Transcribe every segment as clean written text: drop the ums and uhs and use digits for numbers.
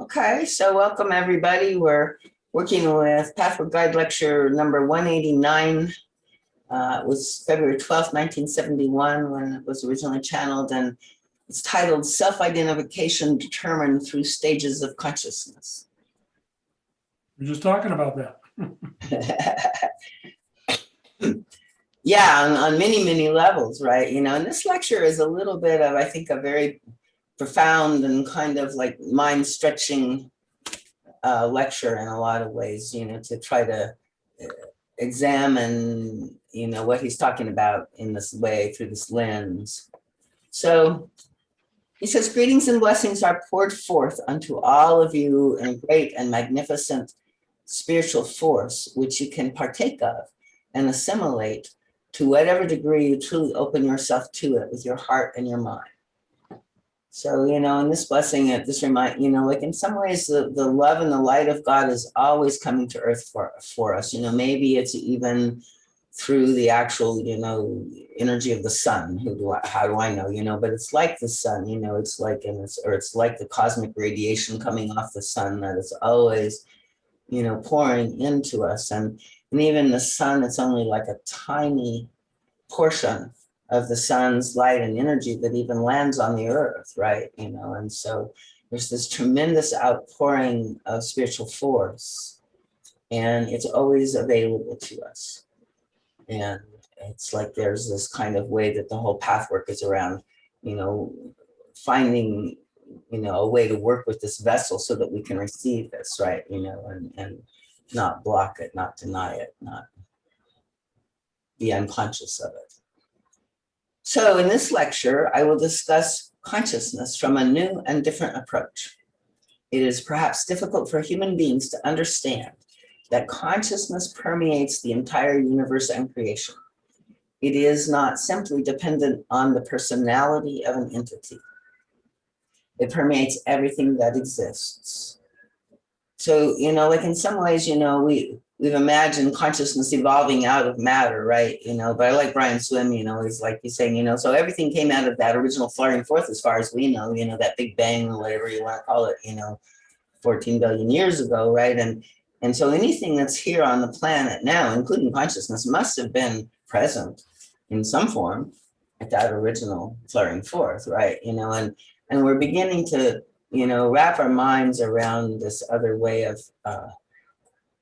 Okay, so welcome everybody. We're working with Pathwork Guide Lecture number 189. It was February 12th, 1971 when it was originally channeled, and it's titled Self-Identification Determined Through Stages of Consciousness. We're just talking about that. Yeah, on many, many levels, right? You know, and this lecture is a little bit of, I think, a very profound and kind of like mind-stretching lecture in a lot of ways, you know, to try to examine, you know, what he's talking about in this way through this lens. So he says, greetings and blessings are poured forth unto all of you in great and magnificent spiritual force, which you can partake of and assimilate to whatever degree you truly open yourself to it with your heart and your mind. So, you know, in this blessing, this remind, you know, like in some ways, the love and the light of God is always coming to earth for us. You know, maybe it's even through the actual, you know, energy of the sun. How do I know, you know, but it's like the sun, you know, it's like, it's like the cosmic radiation coming off the sun that is always, you know, pouring into us. And even the sun, it's only like a tiny portion of the sun's light and energy that even lands on the earth, right? You know, and so there's this tremendous outpouring of spiritual force, and it's always available to us. And it's like there's this kind of way that the whole pathwork is around, you know, finding, you know, a way to work with this vessel so that we can receive this, right? You know, and not block it, not deny it, not be unconscious of it. So in this lecture, I will discuss consciousness from a new and different approach. It is perhaps difficult for human beings to understand that consciousness permeates the entire universe and creation. It is not simply dependent on the personality of an entity. It permeates everything that exists. So, you know, like in some ways, you know, we've imagined consciousness evolving out of matter, right? You know, but I like Brian Swim, you know, he's saying, you know, so everything came out of that original flaring forth as far as we know, you know, that big bang or whatever you want to call it, you know, 14 billion years ago, right? And so anything that's here on the planet now, including consciousness, must have been present in some form at that original flaring forth, right? You know, and we're beginning to, you know, wrap our minds around this other way of,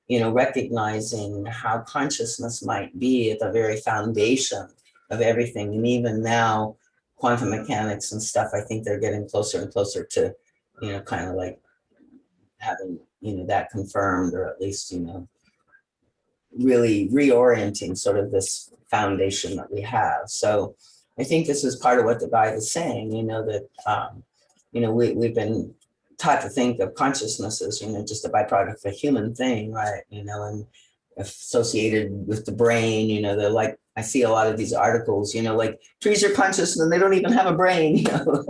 you know, recognizing how consciousness might be at the very foundation of everything. And even now, quantum mechanics and stuff, I think they're getting closer and closer to, you know, kind of like having, you know, that confirmed, or at least, you know, really reorienting sort of this foundation that we have. So I think this is part of what the guy is saying, you know, that, you know, we've been taught to think of consciousness as, you know, just a byproduct of a human thing, right? You know, and associated with the brain, you know, they're like, I see a lot of these articles, you know, like trees are conscious and they don't even have a brain, you know,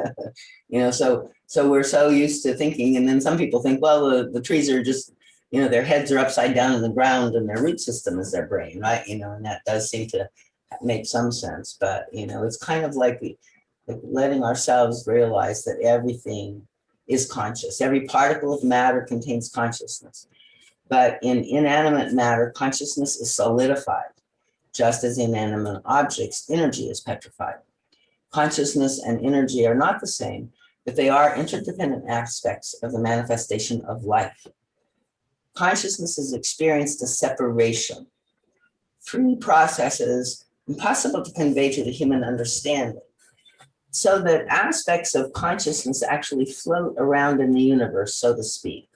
you know, so we're so used to thinking, and then some people think, well, the trees are just, you know, their heads are upside down in the ground and their root system is their brain, right? You know, and that does seem to make some sense, but, you know, it's kind of like letting ourselves realize that everything is conscious. Every particle of matter contains consciousness. But in inanimate matter, consciousness is solidified, just as inanimate objects, energy is petrified. Consciousness and energy are not the same, but they are interdependent aspects of the manifestation of life. Consciousness is experienced as separation, three processes impossible to convey to the human understanding, so that aspects of consciousness actually float around in the universe, so to speak.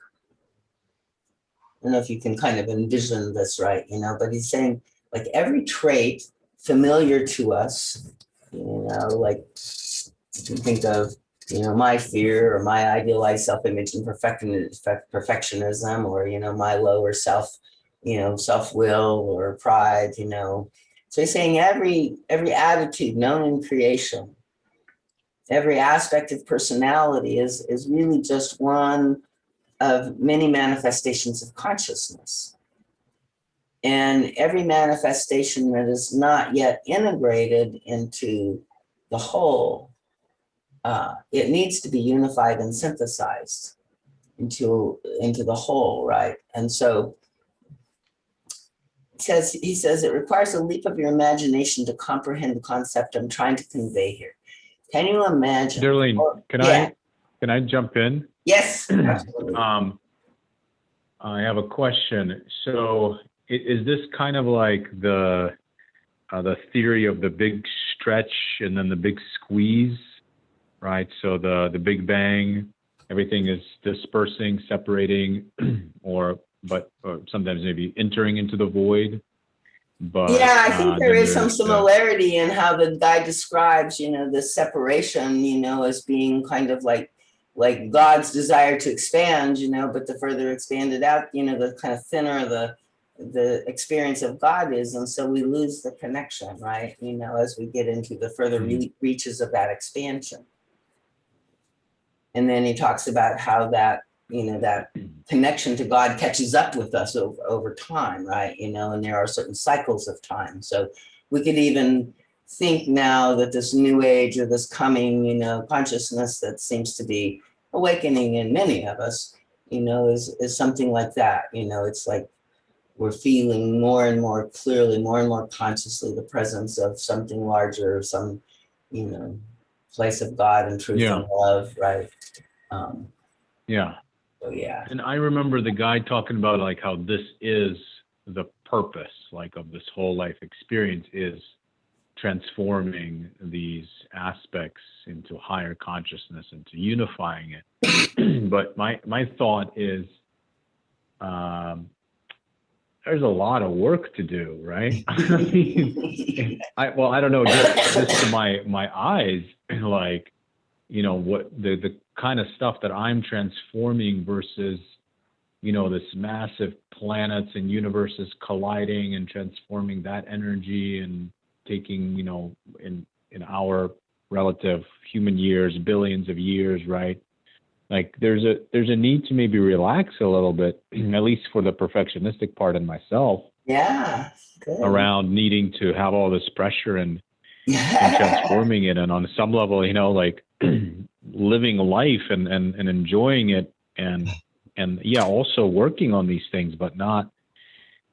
I don't know if you can kind of envision this, right? You know, but he's saying like every trait familiar to us, you know, like you can think of, you know, my fear or my idealized self-image and perfectionism, or, you know, my lower self, you know, self-will or pride, you know. So he's saying every attitude known in creation, every aspect of personality is really just one of many manifestations of consciousness. And every manifestation that is not yet integrated into the whole, it needs to be unified and synthesized into the whole, right? And so he says it requires a leap of your imagination to comprehend the concept I'm trying to convey here. Can you imagine? Darlene, can I jump in? Yes, absolutely. I have a question. So is this kind of like the theory of the big stretch and then the big squeeze, right? So the Big Bang, everything is dispersing, separating, or sometimes maybe entering into the void. But yeah, I think there is some there's similarity in how the guy describes, this separation, as being kind of like God's desire to expand, but the further expanded out, the kind of thinner the experience of God is, and so we lose the connection, right? As we get into the further reaches of that expansion. And then he talks about how that that connection to God catches up with us over time, right? And there are certain cycles of time. So we could even think now that this new age or this coming, consciousness that seems to be awakening in many of us, is something like that. It's like we're feeling more and more clearly, more and more consciously the presence of something larger, some, place of God and truth and love, right? Yeah. So, yeah. And I remember the guy talking about like how this is the purpose, like of this whole life experience, is transforming these aspects into higher consciousness, into unifying it. But my thought is, there's a lot of work to do, right? I mean, I don't know, just to my eyes, like, what the kind of stuff that I'm transforming versus, this massive planets and universes colliding and transforming that energy and taking, in our relative human years, billions of years, right? Like there's a need to maybe relax a little bit, at least for the perfectionistic part in myself. Yeah. Good. Around needing to have all this pressure and transforming it, and on some level, like living life and enjoying it, and also working on these things, but not,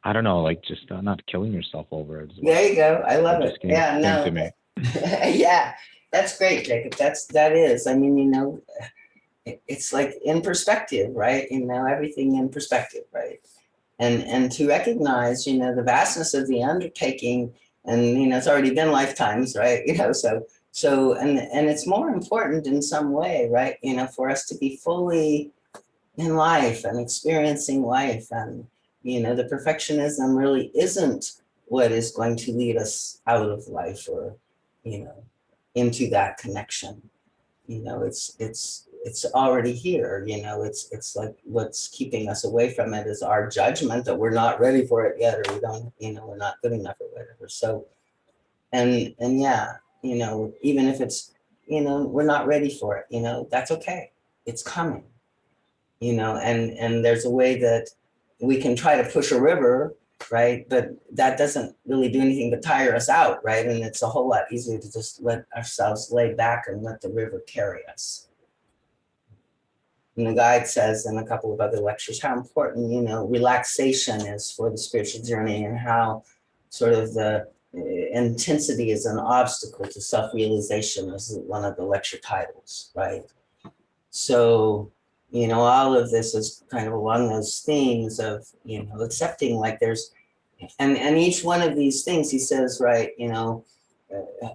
I don't know, like just not killing yourself over it. There you go. I love it. Came No. to me. Yeah, that's great, Jacob. That is. I mean, it's like in perspective, right? Everything in perspective, right? And to recognize, the vastness of the undertaking, and it's already been lifetimes, right? So and it's more important in some way, right? For us to be fully in life and experiencing life, and the perfectionism really isn't what is going to lead us out of life, or into that connection. It's already here. It's like what's keeping us away from it is our judgment that we're not ready for it yet, or we don't, we're not good enough or whatever. So, and yeah, even if it's, we're not ready for it, that's okay. It's coming, and there's a way that we can try to push a river, right? But that doesn't really do anything but tire us out, right? And it's a whole lot easier to just let ourselves lay back and let the river carry us. And the guide says in a couple of other lectures how important, relaxation is for the spiritual journey, and how sort of the intensity is an obstacle to self-realization, is one of the lecture titles, right? So, all of this is kind of along those themes of, accepting, like there's, and each one of these things, he says, right,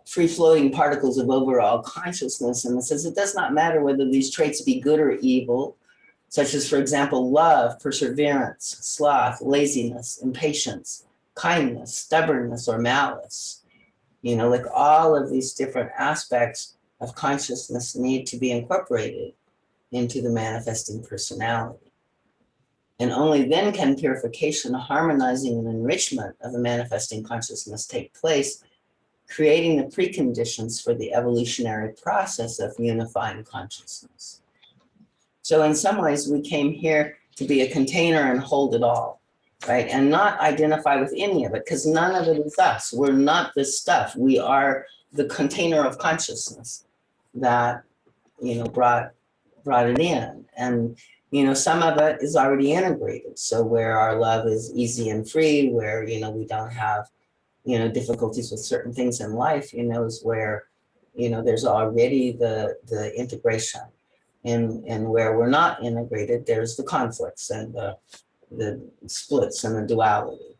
free-floating particles of overall consciousness. And it says it does not matter whether these traits be good or evil, such as, for example, love, perseverance, sloth, laziness, impatience, kindness, stubbornness, or malice. Like all of these different aspects of consciousness need to be incorporated into the manifesting personality. And only then can purification, harmonizing, and enrichment of the manifesting consciousness take place, creating the preconditions for the evolutionary process of unifying consciousness. So in some ways, we came here to be a container and hold it all, right? And not identify with any of it, because none of it is us. We're not this stuff. We are the container of consciousness that, brought it in. And some of it is already integrated. So where our love is easy and free, where, we don't have, difficulties with certain things in life, is where, there's already the integration. And where we're not integrated, there's the conflicts and the splits and the duality.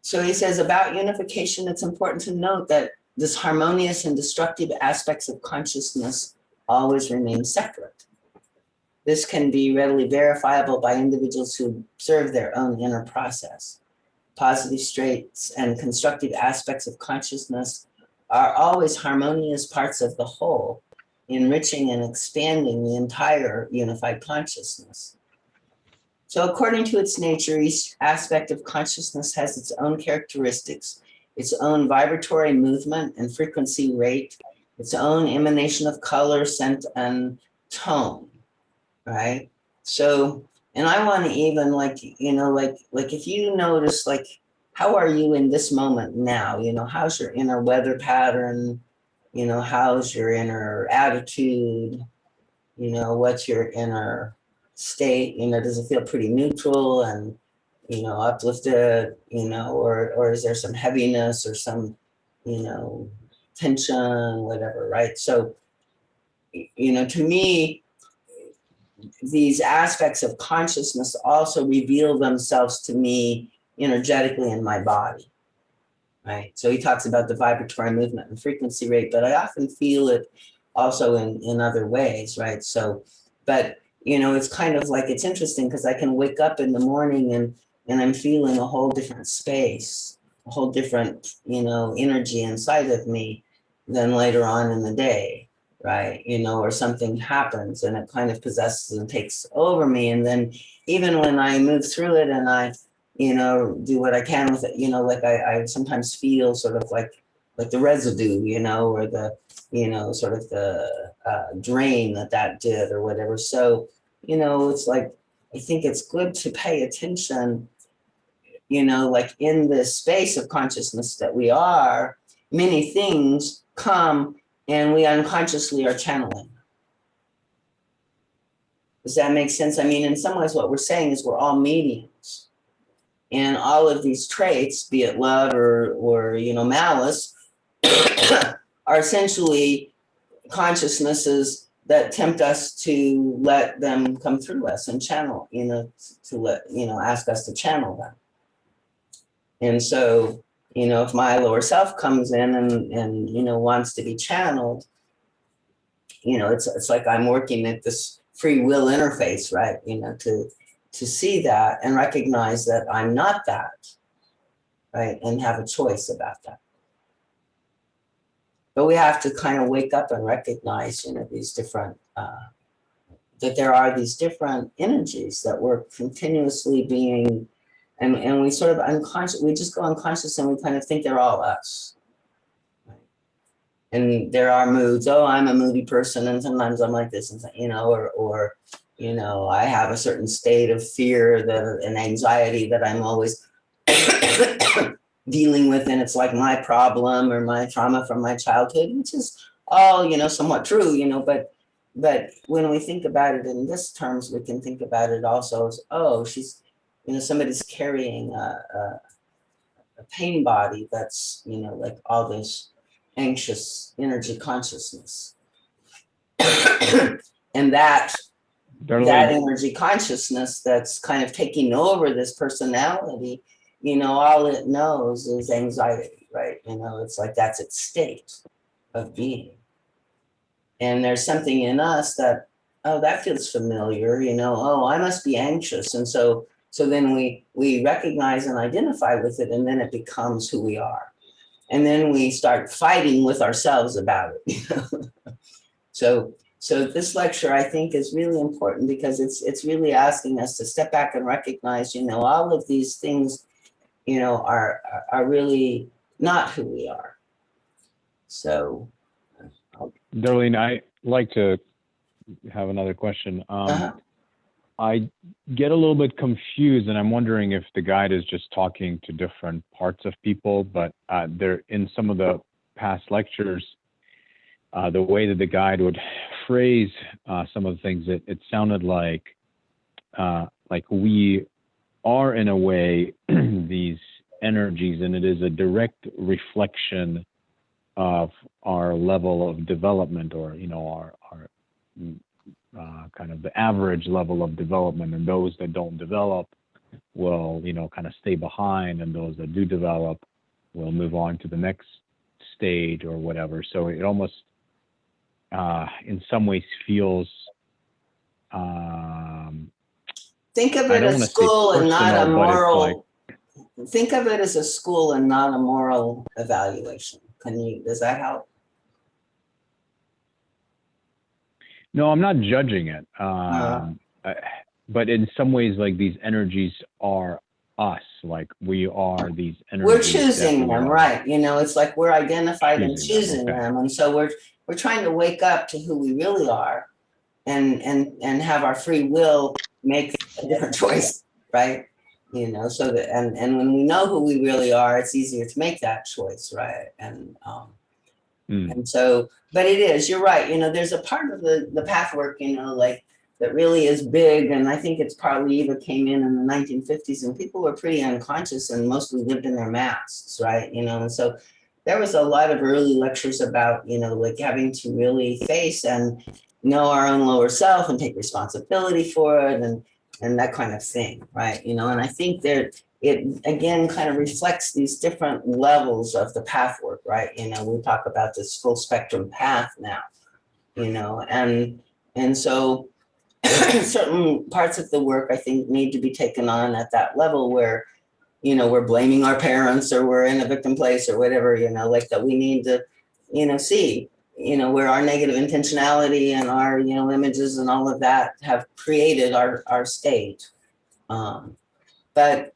So he says about unification, it's important to note that this harmonious and destructive aspects of consciousness always remain separate. This can be readily verifiable by individuals who observe their own inner process. Positive traits and constructive aspects of consciousness are always harmonious parts of the whole, enriching and expanding the entire unified consciousness. So according to its nature, each aspect of consciousness has its own characteristics, its own vibratory movement and frequency rate, its own emanation of color, scent, and tone, right? So, and I want to even like if you notice, like, how are you in this moment now? How's your inner weather pattern? How's your inner attitude? What's your inner state? Does it feel pretty neutral and, uplifted, or is there some heaviness or some, tension, whatever, right? So, to me, these aspects of consciousness also reveal themselves to me energetically in my body, right? So he talks about the vibratory movement and frequency rate, but I often feel it also in other ways, right? So, but, it's kind of like, it's interesting because I can wake up in the morning and I'm feeling a whole different space, a whole different, energy inside of me than later on in the day, right? Or something happens and it kind of possesses and takes over me. And then even when I move through it and I, do what I can with it, like I sometimes feel sort of like the residue, or the, sort of the drain that did or whatever. So, it's like, I think it's good to pay attention, like in this space of consciousness that we are, many things come and we unconsciously are channeling. Does that make sense? I mean, in some ways, what we're saying is we're all mediums. And all of these traits, be it love or malice, are essentially consciousnesses that tempt us to let them come through us and channel, to let, ask us to channel them. And so, if my lower self comes in and wants to be channeled, it's like I'm working at this free will interface, right? To see that and recognize that I'm not that, right? And have a choice about that. But we have to kind of wake up and recognize, these different, that there are these different energies that we're continuously being, and we sort of unconscious, we just go unconscious and we kind of think they're all us. Right? And there are moods, oh, I'm a moody person and sometimes I'm like this, and or I have a certain state of fear and anxiety that I'm always dealing with, and it's like my problem or my trauma from my childhood, which is all, somewhat true, but when we think about it in this terms, we can think about it also as, oh, she's, somebody's carrying a pain body that's, like all this anxious energy consciousness. And that energy consciousness that's kind of taking over this personality, all it knows is anxiety, right? It's like that's its state of being. And there's something in us that, oh, that feels familiar, oh, I must be anxious. And so then we recognize and identify with it, and then it becomes who we are. And then we start fighting with ourselves about it. So this lecture, I think, is really important because it's really asking us to step back and recognize, all of these things, are really not who we are. So, Darlene, I'd like to have another question. I get a little bit confused, and I'm wondering if the guide is just talking to different parts of people, but there in some of the past lectures, the way that the guide would phrase some of the things, it sounded like we are in a way these energies, and it is a direct reflection of our level of development, or our kind of the average level of development, and those that don't develop will kind of stay behind, and those that do develop will move on to the next stage or whatever. So it almost in some ways feels Think of I it don't as want to say school and not a personal, but it's moral. Think of it as a school and not a moral evaluation. Does that help? No, I'm not judging it. But in some ways, like, these energies are us. Like, we are these energies. We're choosing them, right? It's like we're identified and choosing okay. them. And so we're trying to wake up to who we really are and have our free will make a different choice, right? So that, and when we know who we really are, it's easier to make that choice, right? And so, but you're right. There's a part of the pathwork, like, that really is big. And I think it's probably even came in the 1950s, and people were pretty unconscious and mostly lived in their masks, right? And so there was a lot of early lectures about, like, having to really face and know our own lower self and take responsibility for it and that kind of thing, right? And I think that it again kind of reflects these different levels of the pathwork, right? We talk about this full spectrum path now, and so certain parts of the work, I think, need to be taken on at that level where, we're blaming our parents, or we're in a victim place, or whatever, like, that we need to, see, where our negative intentionality and our, images and all of that have created our state. But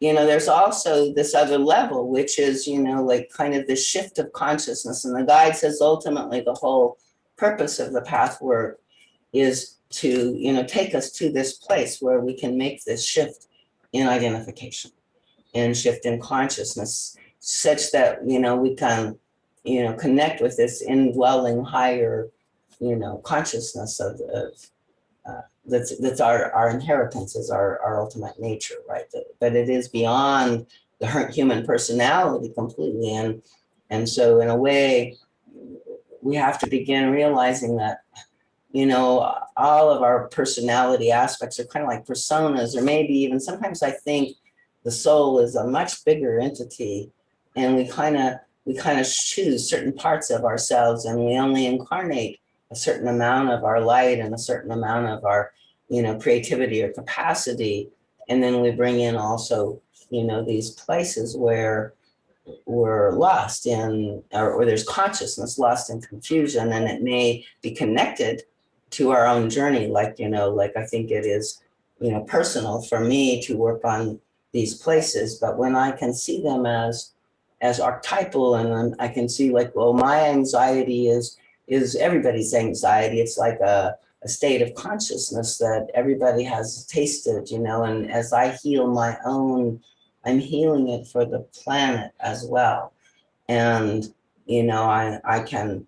there's also this other level, which is, like, kind of this shift of consciousness. And the guide says ultimately the whole purpose of the path work is to, take us to this place where we can make this shift in identification and shift in consciousness, such that, we can, connect with this indwelling higher, consciousness of that's our inheritance, is our ultimate nature, right? But it is beyond the human personality completely. And so in a way, we have to begin realizing that, all of our personality aspects are kind of like personas, or maybe even sometimes I think the soul is a much bigger entity, and we kind of choose certain parts of ourselves, and we only incarnate a certain amount of our light and a certain amount of our, creativity or capacity. And then we bring in also, these places where we're lost in, or there's consciousness lost in confusion, and it may be connected to our own journey. Like, like, I think it is, personal for me to work on these places, but when I can see them as archetypal, and I can see, like, well, my anxiety is everybody's anxiety. It's like a state of consciousness that everybody has tasted, and as I heal my own, I'm healing it for the planet as well. And, I can,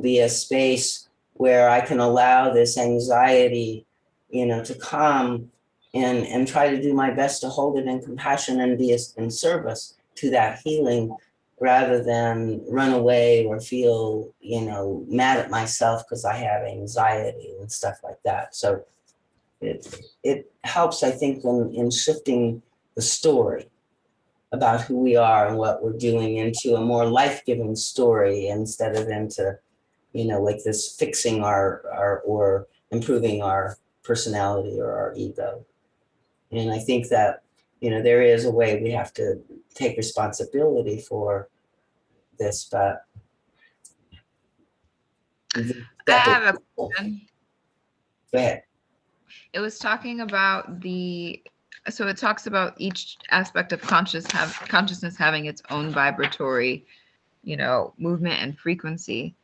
be a space where I can allow this anxiety, to come and try to do my best to hold it in compassion and be in service to that healing, rather than run away or feel, mad at myself because I have anxiety and stuff like that. So it helps, I think, in shifting the story about who we are and what we're doing into a more life-giving story, instead of into, like, this fixing our or improving our personality or our ego. And I think that, there is a way we have to take responsibility for this, but I have a question. Go ahead. It was talking about so it talks about each aspect of consciousness having its own vibratory, movement and frequency.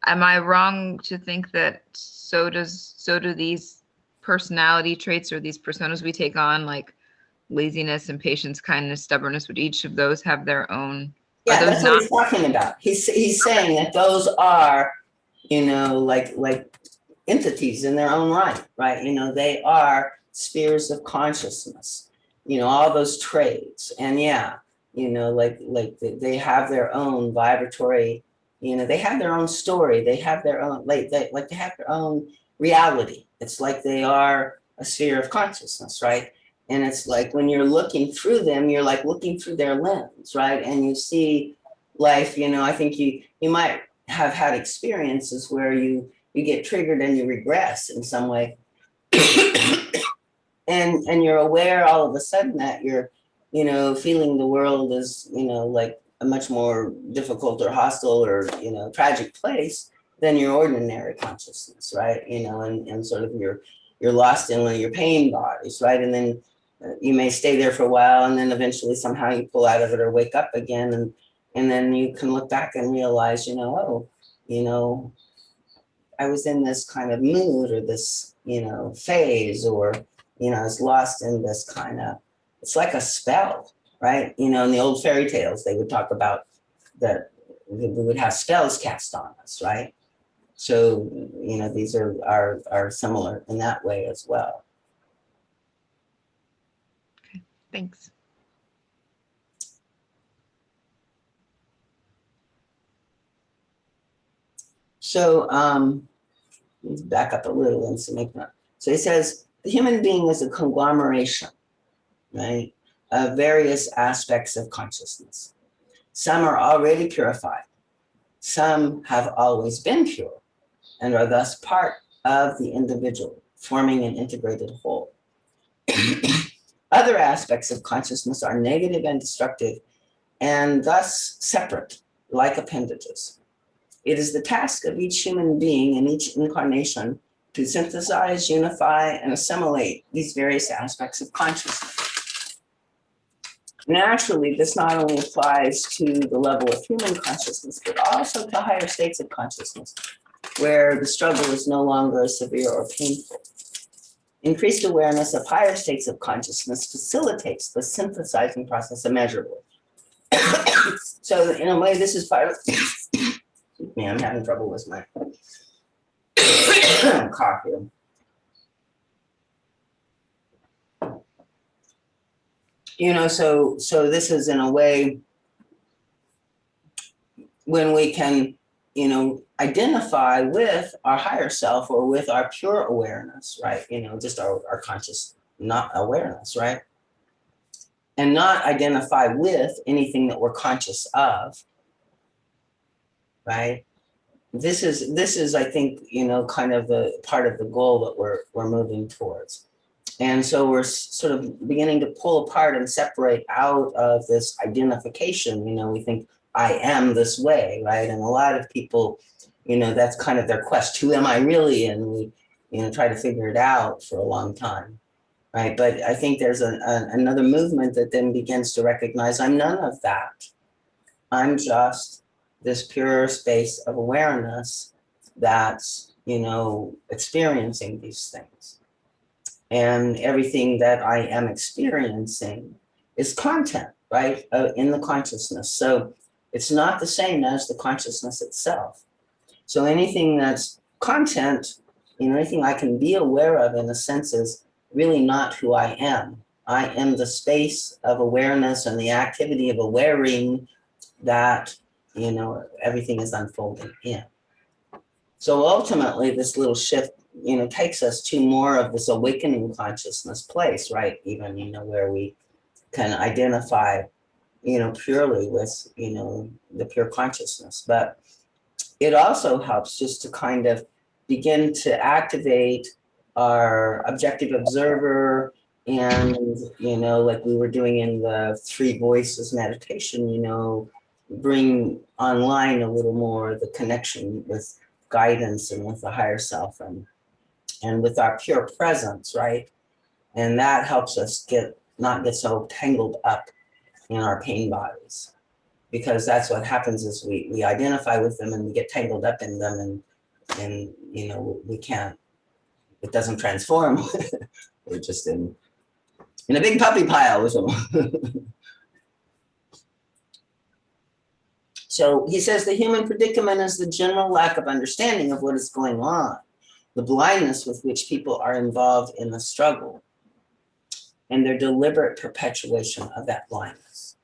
Am I wrong to think that so do these personality traits, or these personas we take on, like laziness, impatience, kindness, stubbornness, would each of those have their own? Yeah, that's what he's talking about. He's saying that those are you know, like entities in their own right? You know, they are spheres of consciousness, you know, all those traits. And yeah, you know, like they have their own vibratory, you know, they have their own story, they have their own, they have their own reality. It's like they are a sphere of consciousness, right? And it's like when you're looking through them, you're like looking through their lens, right? And you see life, you know, I think you might have had experiences where you get triggered and you regress in some way. and you're aware all of a sudden that you're, you know, feeling the world is, you know, like a much more difficult or hostile or, you know, tragic place than your ordinary consciousness, right? You know, and sort of you're lost in one of your pain bodies, right? And then you may stay there for a while, and then eventually somehow you pull out of it or wake up again, and then you can look back and realize, you know, oh, you know, I was in this kind of mood or this, you know, phase, or, you know, I was lost in this kind of, it's like a spell, right? You know, in the old fairy tales, they would talk about that we would have spells cast on us, right? So, you know, these are similar in that way as well. Thanks. So, let's back up a little and make that. So he says the human being is a conglomeration, right, of various aspects of consciousness. Some are already purified. Some have always been pure and are thus part of the individual, forming an integrated whole. Other aspects of consciousness are negative and destructive and thus separate, like appendages. It is the task of each human being in each incarnation to synthesize, unify, and assimilate these various aspects of consciousness. Naturally, this not only applies to the level of human consciousness, but also to higher states of consciousness, where the struggle is no longer severe or painful. Increased awareness of higher states of consciousness facilitates the synthesizing process immeasurably. So in a way, this is part of, man, I'm having trouble with my cough here. You know, so this is in a way when we can, you know, identify with our higher self or with our pure awareness, right? You know, just our conscious, not awareness, right? And not identify with anything that we're conscious of, right? This is, I think, you know, kind of the part of the goal that we're moving towards. And so we're sort of beginning to pull apart and separate out of this identification. You know, we think I am this way, right? And a lot of people, you know, that's kind of their quest. Who am I really? And we, you know, try to figure it out for a long time, right? But I think there's another movement that then begins to recognize I'm none of that. I'm just this pure space of awareness that's, you know, experiencing these things. And everything that I am experiencing is content, right, in the consciousness. So it's not the same as the consciousness itself. So anything that's content, you know, anything I can be aware of in a sense is really not who I am. I am the space of awareness and the activity of awareing that, you know, everything is unfolding in. So ultimately, this little shift, you know, takes us to more of this awakening consciousness place, right? Even, you know, where we can identify, you know, purely with, you know, the pure consciousness. But it also helps just to kind of begin to activate our objective observer and, you know, like we were doing in the 3 voices meditation, you know, bring online a little more the connection with guidance and with the higher self and with our pure presence, right? And that helps us not get so tangled up in our pain bodies, because that's what happens is we identify with them and we get tangled up in them and you know, we can't, it doesn't transform. We're just in a big puppy pile with them. So he says the human predicament is the general lack of understanding of what is going on, the blindness with which people are involved in the struggle, and their deliberate perpetuation of that blindness.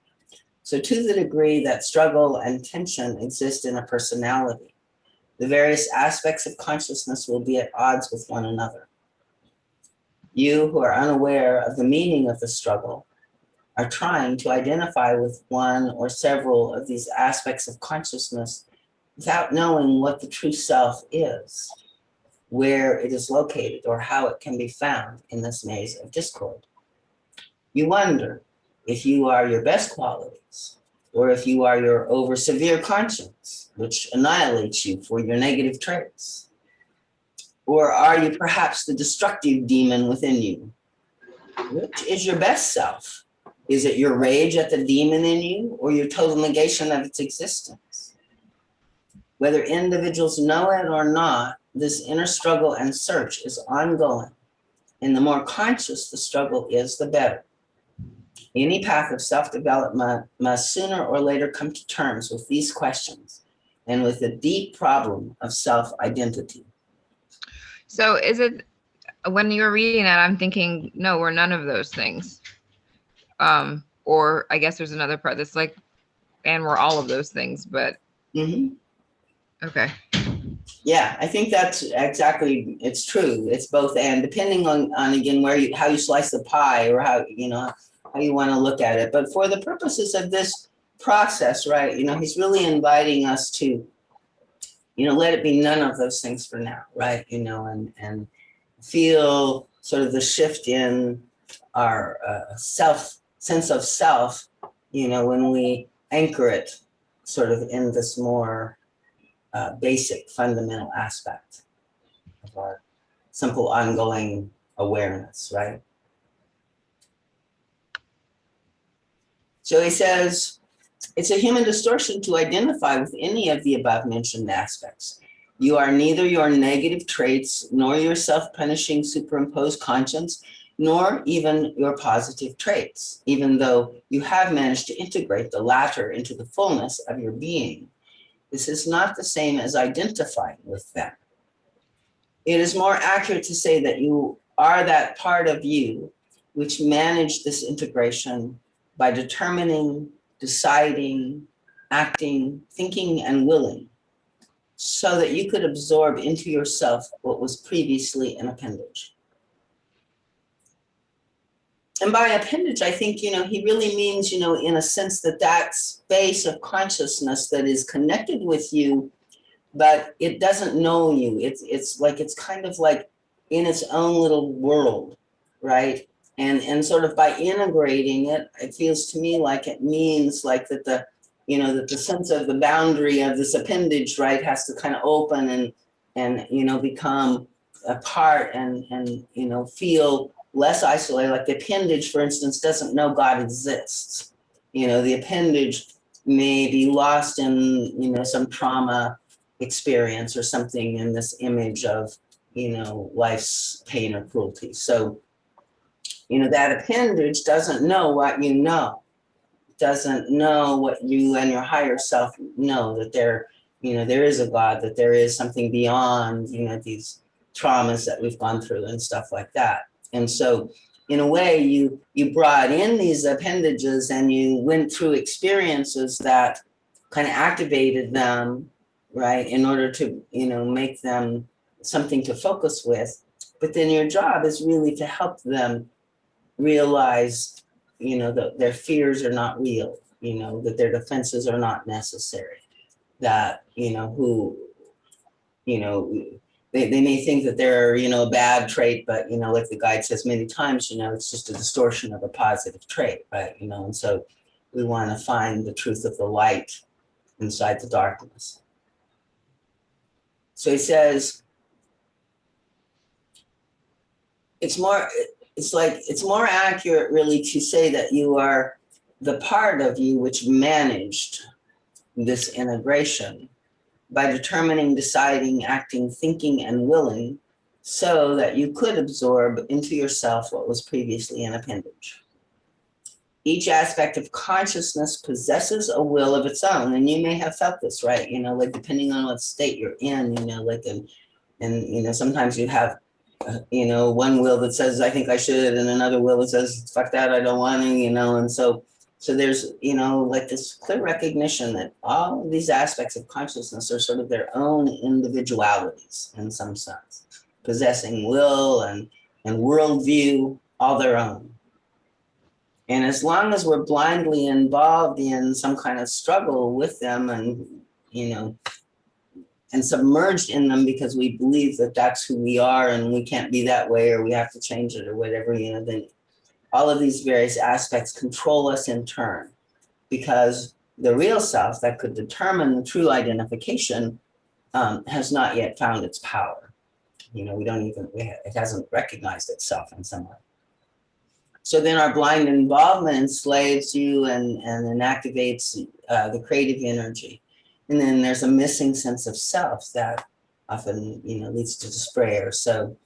So to the degree that struggle and tension exist in a personality, the various aspects of consciousness will be at odds with one another. You who are unaware of the meaning of the struggle are trying to identify with one or several of these aspects of consciousness without knowing what the true self is, where it is located, or how it can be found in this maze of discord. You wonder if you are your best qualities, or if you are your over-severe conscience, which annihilates you for your negative traits. Or are you perhaps the destructive demon within you? Which is your best self? Is it your rage at the demon in you, or your total negation of its existence? Whether individuals know it or not, this inner struggle and search is ongoing, and the more conscious the struggle is, the better. Any path of self-development must sooner or later come to terms with these questions and with the deep problem of self-identity. So is it, when you're reading that, I'm thinking, no, we're none of those things. Or I guess there's another part that's like, and we're all of those things, but okay. Yeah, I think that's exactly, it's true. It's both and, depending on again, how you slice the pie, or how you want to look at it. But for the purposes of this process, right, he's really inviting us to, let it be none of those things for now, right? And feel sort of the shift in our sense of self, when we anchor it sort of in this more basic fundamental aspect of our simple ongoing awareness, right? So he says, it's a human distortion to identify with any of the above mentioned aspects. You are neither your negative traits, nor your self-punishing superimposed conscience, nor even your positive traits, even though you have managed to integrate the latter into the fullness of your being. This is not the same as identifying with them. It is more accurate to say that you are that part of you which managed this integration by determining, deciding, acting, thinking, and willing, so that you could absorb into yourself what was previously an appendage. And by appendage, I think, he really means, in a sense that space of consciousness that is connected with you, but it doesn't know you. It's kind of like in its own little world, right? And sort of by integrating it, it feels to me like it means like that that the sense of the boundary of this appendage, right, has to kind of open and become a part and feel less isolated. Like the appendage, for instance, doesn't know God exists. The appendage may be lost in some trauma experience or something in this image of life's pain or cruelty. So that appendage doesn't know what you know, doesn't know what you and your higher self know, that there is a God, that there is something beyond these traumas that we've gone through and stuff like that. And so in a way you brought in these appendages and you went through experiences that kind of activated them, right, in order to make them something to focus with. But then your job is really to help them realize that their fears are not real, that their defenses are not necessary, that they may think that they're a bad trait, but like the guide says many times, it's just a distortion of a positive trait, right? And so we want to find the truth of the light inside the darkness. So he says it's more accurate really to say that you are the part of you which managed this integration by determining, deciding, acting, thinking, and willing, so that you could absorb into yourself what was previously an appendage. each aspect of consciousness possesses a will of its own. And you may have felt this, right? You know, like depending on what state you're in, you know, like, and you know, sometimes you have, you know, one will that says, I think I should, and another will that says, fuck that, I don't want to, you know, and so there's, you know, like this clear recognition that all of these aspects of consciousness are sort of their own individualities in some sense, possessing will and worldview, all their own. And as long as we're blindly involved in some kind of struggle with them and, you know, and submerged in them because we believe that that's who we are and we can't be that way or we have to change it or whatever, you know, then all of these various aspects control us in turn, because the real self that could determine the true identification has not yet found its power. You know, it hasn't recognized itself in some way. So then our blind involvement enslaves you and inactivates the creative energy. And then there's a missing sense of self that often, you know, leads to despair. So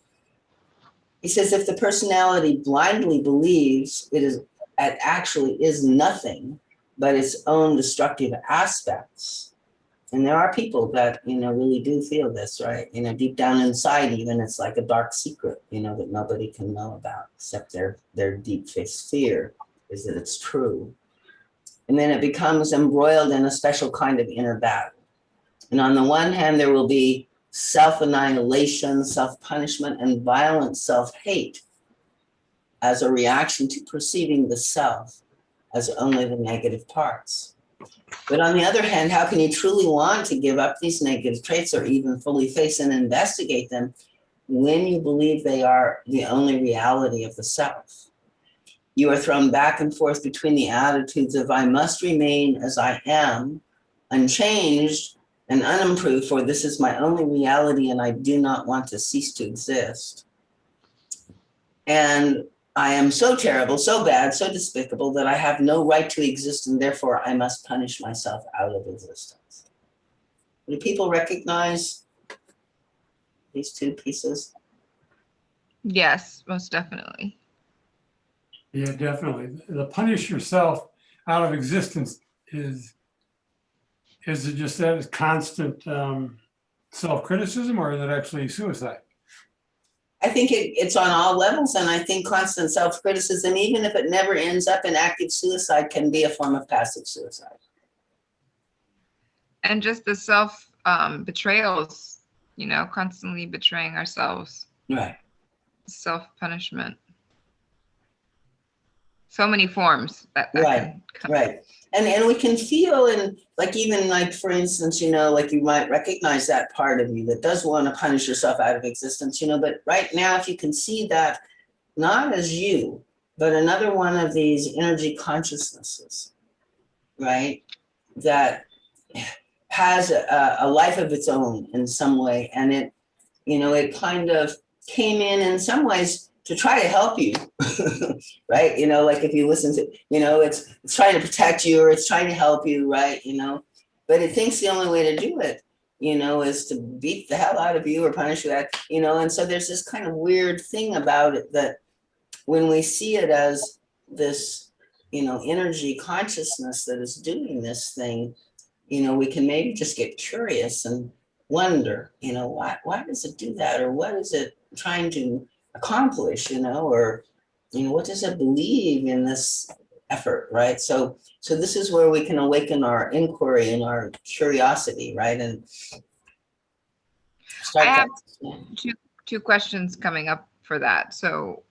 he says, if the personality blindly believes it actually is nothing but its own destructive aspects, and there are people that, you know, really do feel this, right? You know, deep down inside, even it's like a dark secret, you know, that nobody can know about except their deep fear is that it's true. And then it becomes embroiled in a special kind of inner battle. And on the one hand, there will be self-annihilation, self-punishment, and violent self-hate as a reaction to perceiving the self as only the negative parts. But on the other hand, how can you truly want to give up these negative traits or even fully face and investigate them when you believe they are the only reality of the self? You are thrown back and forth between the attitudes of I must remain as I am, unchanged and unimproved, for this is my only reality and I do not want to cease to exist. And I am so terrible, so bad, so despicable that I have no right to exist and therefore I must punish myself out of existence. Do people recognize these two pieces? Yes, most definitely. Yeah, definitely. The punish yourself out of existence is it just that it's constant self-criticism, or is it actually suicide? I think it's on all levels, and I think constant self-criticism, even if it never ends up in active suicide, can be a form of passive suicide. And just the self betrayals, you know, constantly betraying ourselves. Right. Self-punishment. So many forms that Right, can come. right. And we can feel, and like, even like, for instance, you know, like you might recognize that part of you that does want to punish yourself out of existence, you know, but right now, if you can see that not as you, but another one of these energy consciousnesses, right, that has a life of its own in some way, and it, you know, it kind of came in some ways to try to help you, right? You know, like if you listen to, you know, it's trying to protect you or it's trying to help you, right? You know, but it thinks the only way to do it, you know, is to beat the hell out of you or punish you, you know, and so there's this kind of weird thing about it that when we see it as this, you know, energy consciousness that is doing this thing, you know, we can maybe just get curious and wonder, you know, why does it do that? Or what is it trying to accomplish, you know, or, you know, what does it believe in this effort, right? So this is where we can awaken our inquiry and our curiosity, right? And start I have two questions coming up for that. So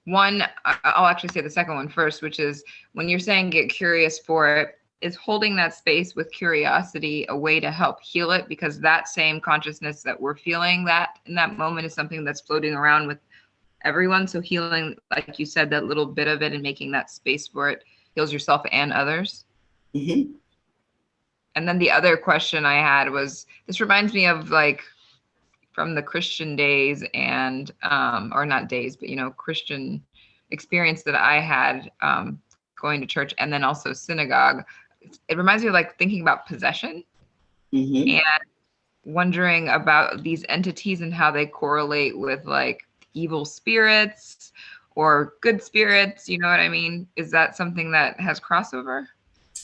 one, I'll actually say the second one first, which is when you're saying get curious for it, is holding that space with curiosity a way to help heal it? Because that same consciousness that we're feeling that in that moment is something that's floating around with everyone. So healing, like you said, that little bit of it and making that space for it heals yourself and others. Mm-hmm. And then the other question I had was, this reminds me of like from the Christian days and, or not days, but, you know, Christian experience that I had going to church and then also synagogue. It reminds me of like thinking about possession and wondering about these entities and how they correlate with like evil spirits or good spirits, you know what I mean? Is that something that has crossover?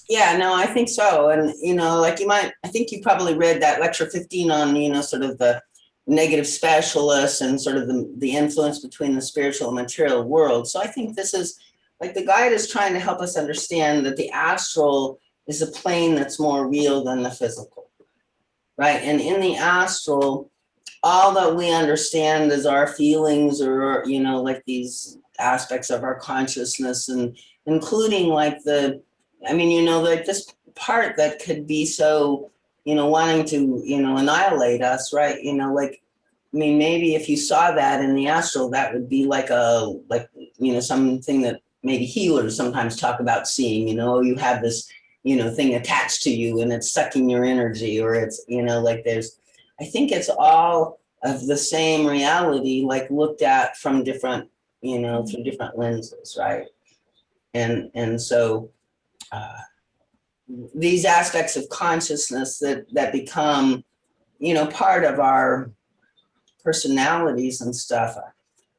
Yeah, no, I think so. And, like I think you probably read that lecture 15 on, sort of the negative specialists and sort of the influence between the spiritual and material world. So I think this is like the guide is trying to help us understand that the astral is a plane that's more real than the physical, right? And in the astral, all that we understand is our feelings or, like these aspects of our consciousness, and including like like this part that could be so, wanting to, annihilate us, right? Maybe if you saw that in the astral, that would be like something that maybe healers sometimes talk about seeing, you have this, thing attached to you and it's sucking your energy, or it's, I think it's all of the same reality, like looked at from different, through different lenses, right? And so these aspects of consciousness that become, part of our personalities and stuff.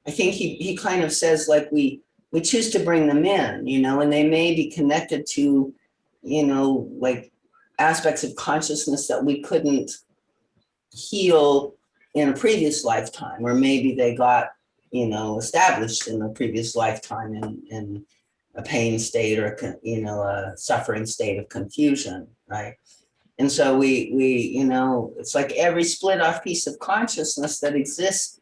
I think he kind of says like we choose to bring them in, and they may be connected to, like aspects of consciousness that we couldn't heal in a previous lifetime, or maybe they got, established in a previous lifetime in a pain state, or a suffering state of confusion, right? And so we it's like every split off piece of consciousness that exists,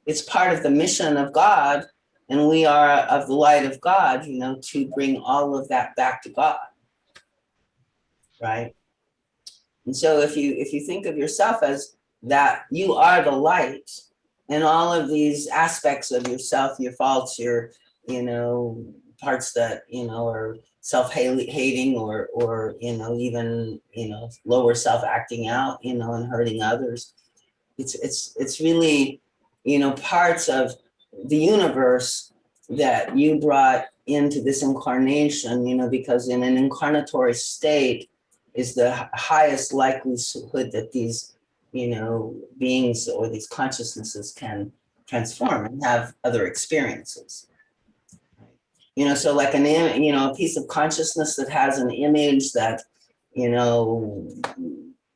it's part of the mission of God, and we are of the light of God, to bring all of that back to God, right? And so if you think of yourself as that, you are the light, and all of these aspects of yourself, your faults, your, parts that, are self-hating or, even, lower self acting out, and hurting others. It's really, parts of the universe that you brought into this incarnation, because in an incarnatory state is the highest likelihood that these, beings or these consciousnesses can transform and have other experiences. So like a piece of consciousness that has an image that,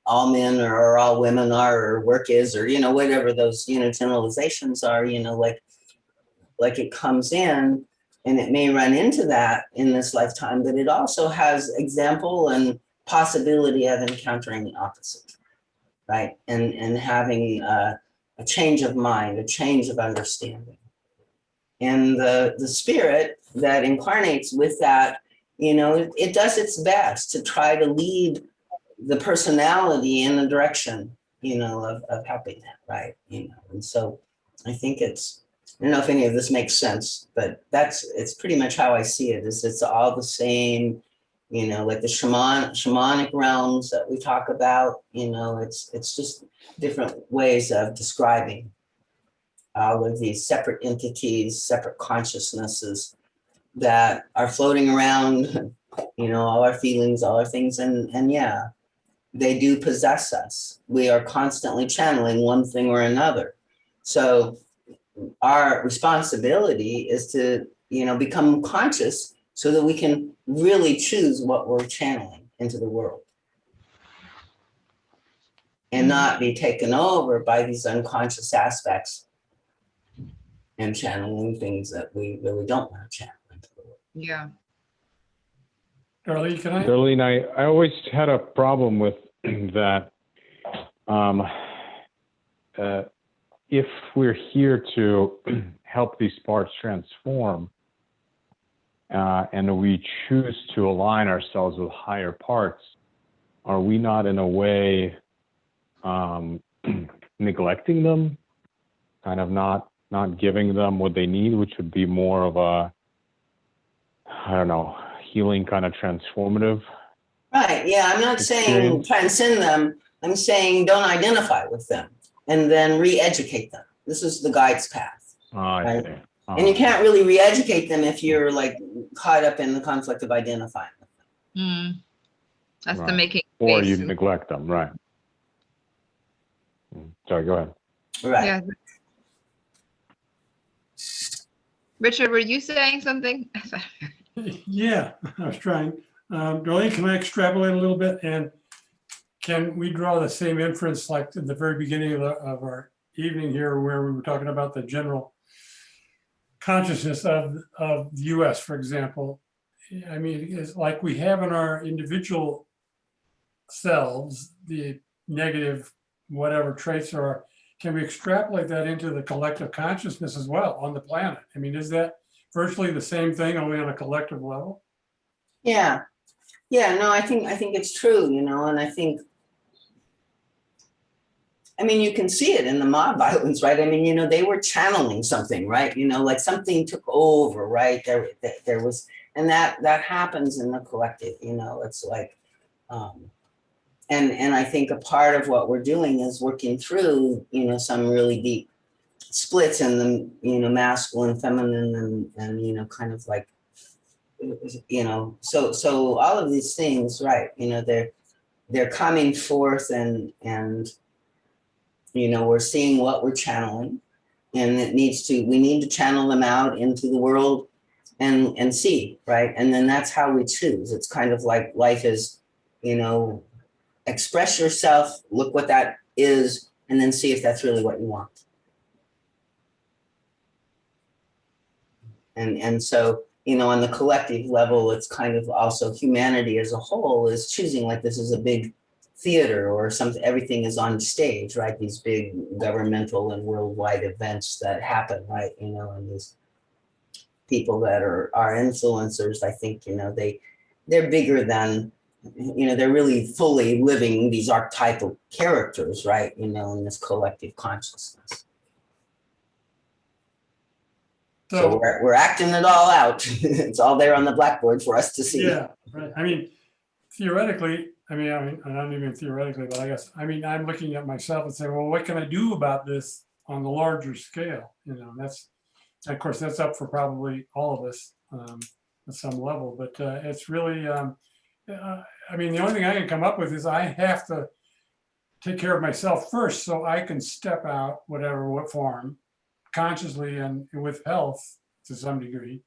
all men or all women are, or work is, or, whatever those, generalizations are, like it comes in and it may run into that in this lifetime, but it also has example and possibility of encountering the opposite, right? And having a change of mind, a change of understanding. And the spirit that incarnates with that, it does its best to try to lead the personality in the direction, of helping that, right? And so I think I don't know if any of this makes sense, but it's pretty much how I see it, is it's all the same, like the shamanic realms that we talk about, it's just different ways of describing all of these separate entities, separate consciousnesses that are floating around, all our feelings, all our things. And yeah, they do possess us. We are constantly channeling one thing or another. So our responsibility is to, become conscious so that we can really choose what we're channeling into the world and not be taken over by these unconscious aspects and channeling things that we really don't want to channel into the world. Yeah. Darlene, can I? Darlene, I always had a problem with that. If we're here to help these parts transform, and we choose to align ourselves with higher parts, are we not in a way neglecting them, kind of not giving them what they need, which would be more of a, I don't know, healing kind of transformative? Right. Yeah. I'm not saying transcend them. I'm saying don't identify with them and then re-educate them. This is the guide's path. I see. And you can't really re-educate them if you're like caught up in the conflict of identifying with them. That's Right. the making. Or space. you neglect them, right? Sorry, go ahead. Right. Yeah. Richard, were you saying something? Yeah, I was trying. Darlene, can I extrapolate a little bit? And can we draw the same inference like in the very beginning of our evening here, where we were talking about the general consciousness of the US, for example? I mean, it's like we have in our individual selves, the negative, whatever traits are, can we extrapolate that into the collective consciousness as well on the planet? I mean, is that virtually the same thing, only on a collective level? Yeah. Yeah, no, I think it's true, you know, and I mean, you can see it in the mob violence, right? I mean, you know, they were channeling something, right? You know, like something took over, right? There was, and that happens in the collective, you know, it's like, and I think a part of what we're doing is working through, you know, some really deep splits in the, you know, masculine, feminine, and, you know, kind of like, you know, so all of these things, right? You know, they're coming forth and, you know, we're seeing what we're channeling, and we need to channel them out into the world and see, right? And then that's how we choose. It's kind of like life is, you know, express yourself, look what that is, and then see if that's really what you want. And so, you know, on the collective level, it's kind of also humanity as a whole is choosing, like, this is a big theater or something, everything is on stage, right? These big governmental and worldwide events that happen, right? You know, and these people that are influencers, I think, you know, they're bigger than, you know, they're really fully living these archetypal characters, right? You know, in this collective consciousness. So we're acting it all out. It's all there on the blackboard for us to see. Yeah, right. I mean, theoretically, I not even theoretically, but I guess, I mean, I'm looking at myself and saying, well, what can I do about this on the larger scale? You know, that's, of course, that's up for probably all of us at some level, but it's really, I mean, the only thing I can come up with is I have to take care of myself first so I can step out, what form, consciously and with health to some degree.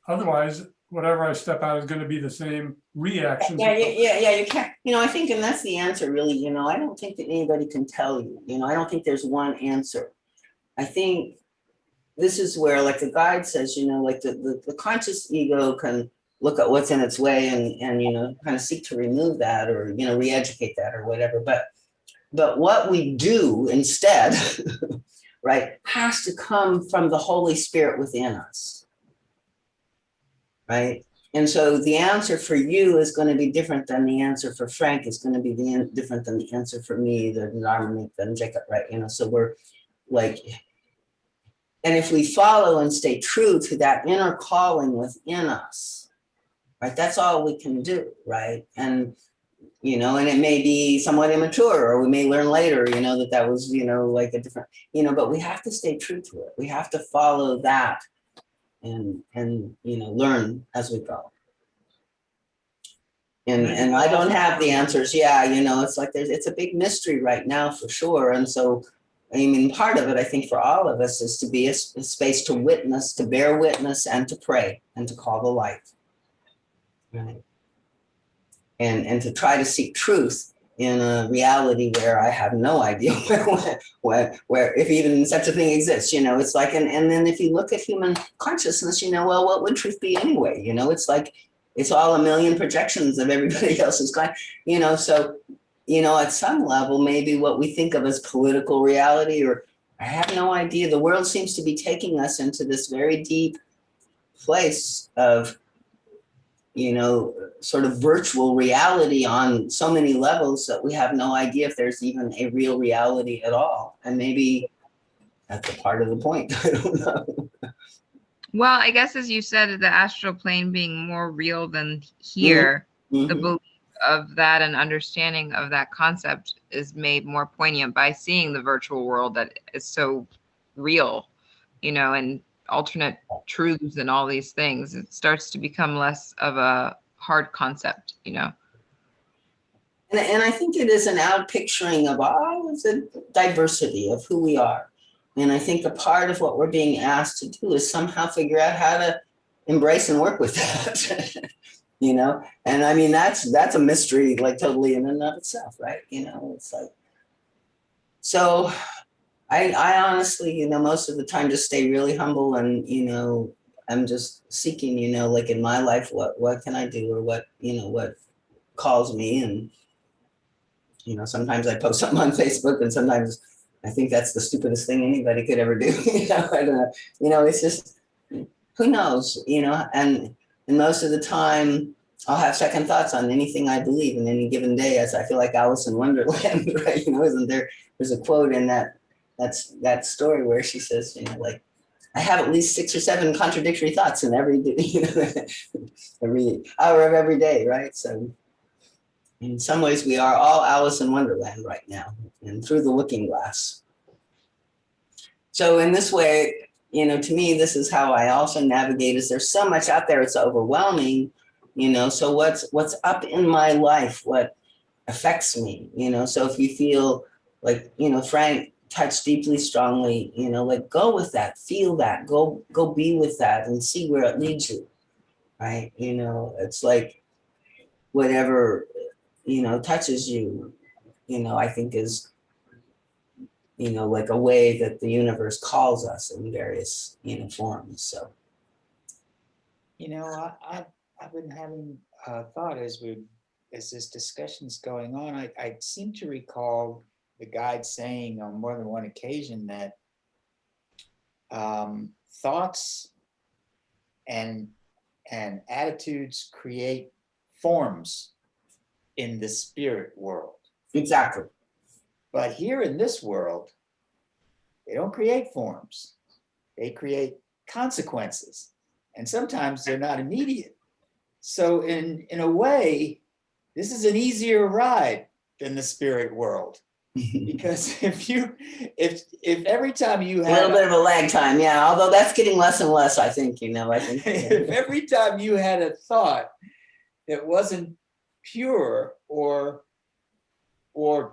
Otherwise, whatever I step out is going to be the same reaction. Yeah, you can't, you know, I think, and that's the answer really, you know, I don't think that anybody can tell you, you know, I don't think there's one answer. I think this is where, like the guide says, you know, like the conscious ego can look at what's in its way and, you know, kind of seek to remove that or, you know, re-educate that or whatever. But what we do instead, right, has to come from the Holy Spirit within us, right? And so the answer for you is going to be different than the answer for Frank. It's going to be different than the answer for me, than Dominic, than Jacob, right? You know, so we're like, and if we follow and stay true to that inner calling within us, right, that's all we can do, right? And, you know, and it may be somewhat immature, or we may learn later, you know, that was, you know, like a different, you know, but we have to stay true to it. We have to follow that and you know, learn as we go. And I don't have the answers. Yeah, you know, it's like it's a big mystery right now for sure. And so, I mean, part of it, I think, for all of us is to be a space to witness, to bear witness, and to pray, and to call the light, right? And to try to seek truth in a reality where I have no idea where if even such a thing exists, you know, it's like, and then if you look at human consciousness, you know, well, what would truth be anyway? You know, it's like, it's all a million projections of everybody else's kind, you know, so, you know, at some level, maybe what we think of as political reality, or I have no idea, the world seems to be taking us into this very deep place of, you know, sort of virtual reality on so many levels that we have no idea if there's even a real reality at all. And maybe that's a part of the point. I don't know. Well, I guess, as you said, the astral plane being more real than here, the belief of that and understanding of that concept is made more poignant by seeing the virtual world that is so real, you know, and alternate truths and all these things. It starts to become less of a hard concept, you know. And I think it is an outpicturing of all of the diversity of who we are. And I think a part of what we're being asked to do is somehow figure out how to embrace and work with that. You know, and I mean that's a mystery, like totally in and of itself, right? You know, it's like, so I honestly, you know, most of the time just stay really humble, and you know, I'm just seeking, you know, like in my life, what can I do, or what, you know, what calls me. And you know, sometimes I post something on Facebook, and sometimes I think that's the stupidest thing anybody could ever do. You know, I don't know. You know, it's just, who knows, you know, and most of the time I'll have second thoughts on anything I believe in any given day, as I feel like Alice in Wonderland, right? You know, isn't there's a quote in that story where she says, you know, like, I have at least 6 or 7 contradictory thoughts in every, you know, every hour of every day, right? So in some ways we are all Alice in Wonderland right now, and through the looking glass. So in this way, you know, to me, this is how I also navigate, is there's so much out there, it's overwhelming, you know, so what's up in my life, what affects me, you know. So if you feel like, you know, Frank touched deeply, strongly, you know, like, go with that, feel that, go be with that and see where it leads you, right? You know, it's like whatever, you know, touches you, you know, I think is, you know, like a way that the universe calls us in various, you know, forms. So, You know, I've been having a thought as this discussion's going on. I seem to recall the guide saying on more than one occasion that thoughts and attitudes create forms in the spirit world. exactly. But here in this world, they don't create forms. They create consequences. And sometimes they're not immediate. So in a way, this is an easier ride than the spirit world. Because if every time you A little bit of a lag time, yeah. Although that's getting less and less, I think, you know, I think. if every time you had a thought that wasn't pure or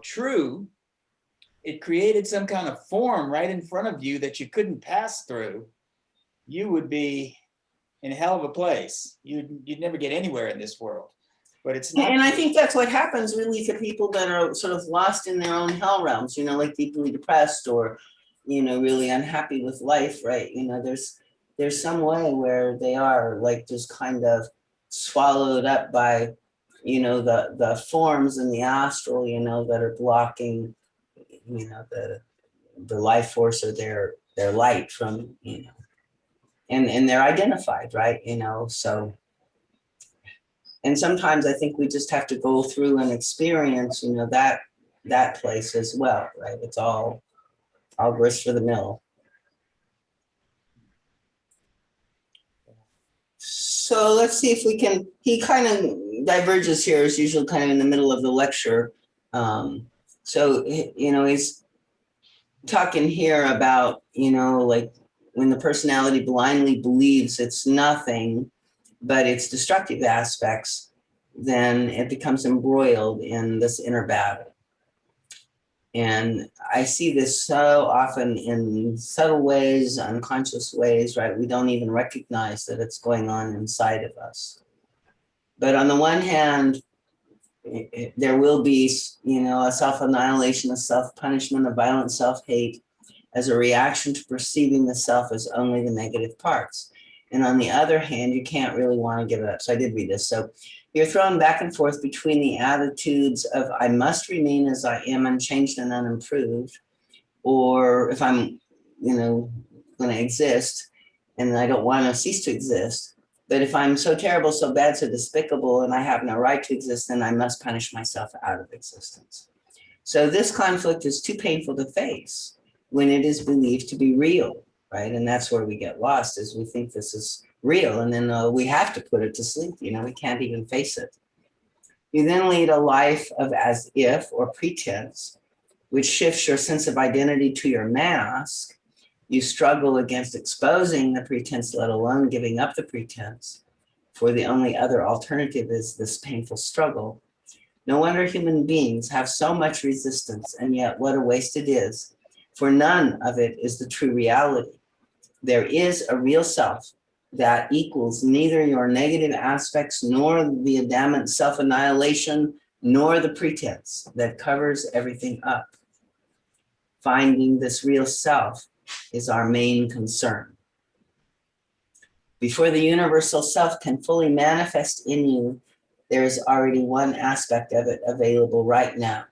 true, it created some kind of form right in front of you that you couldn't pass through, you would be in a hell of a place. You'd never get anywhere in this world. But it's not. And I think that's what happens really to people that are sort of lost in their own hell realms, you know, like deeply depressed or, you know, really unhappy with life, right? You know, there's some way where they are like just kind of swallowed up by, you know, the forms in the astral, you know, that are blocking, you know, the life force or their light from, you know, and they're identified, right? You know, so. And sometimes I think we just have to go through and experience, you know, that place as well, right? It's all grist for the mill. So let's see if we can, he kind of diverges here as usual, kind of in the middle of the lecture. So, you know, he's talking here about, you know, like when the personality blindly believes it's nothing but its destructive aspects, then it becomes embroiled in this inner battle. And I see this so often in subtle ways, unconscious ways, right? We don't even recognize that it's going on inside of us. But on the one hand, there will be, you know, a self-annihilation, a self-punishment, a violent self-hate as a reaction to perceiving the self as only the negative parts. And on the other hand, you can't really want to give it up. So I did read this. So you're thrown back and forth between the attitudes of I must remain as I am, unchanged and unimproved, or if I'm, you know, going to exist and I don't want to cease to exist. But if I'm so terrible, so bad, so despicable, and I have no right to exist, then I must punish myself out of existence. So this conflict is too painful to face when it is believed to be real. Right. And that's where we get lost, is we think this is real. And then we have to put it to sleep. You know, we can't even face it. You then lead a life of as if or pretense, which shifts your sense of identity to your mask. You struggle against exposing the pretense, let alone giving up the pretense. For the only other alternative is this painful struggle. No wonder human beings have so much resistance, and yet what a waste it is for none of it is the true reality. There is a real self that equals neither your negative aspects nor the Adamant self-annihilation nor the pretense that covers everything up. Finding this real self is our main concern. Before the universal self can fully manifest in you, there is already one aspect of it available right now,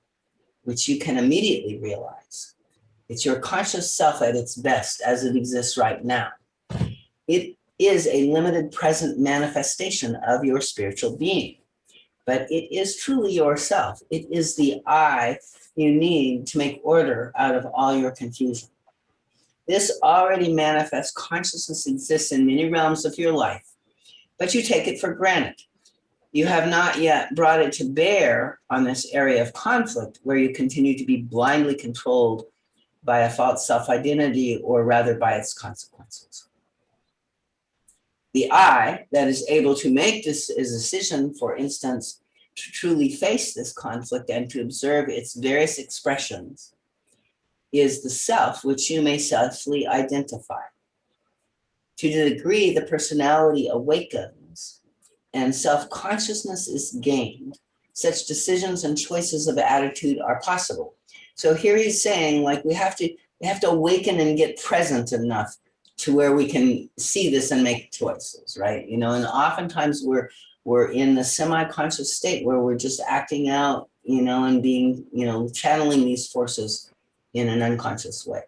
which you can immediately realize. It's your conscious self at its best as it exists right now. It is a limited present manifestation of your spiritual being, but it is truly yourself. It is the I you need to make order out of all your confusion. This already manifest consciousness exists in many realms of your life, but you take it for granted. You have not yet brought it to bear on this area of conflict where you continue to be blindly controlled by a false self-identity, or rather by its consequences. The I that is able to make this decision, for instance, to truly face this conflict and to observe its various expressions, is the self which you may selfly identify. To the degree the personality awakens and self-consciousness is gained, such decisions and choices of attitude are possible. So here he's saying, like, we have to awaken and get present enough to where we can see this and make choices, right? You know, and oftentimes we're in the semi-conscious state where we're just acting out, you know, and being, you know, channeling these forces in an unconscious way.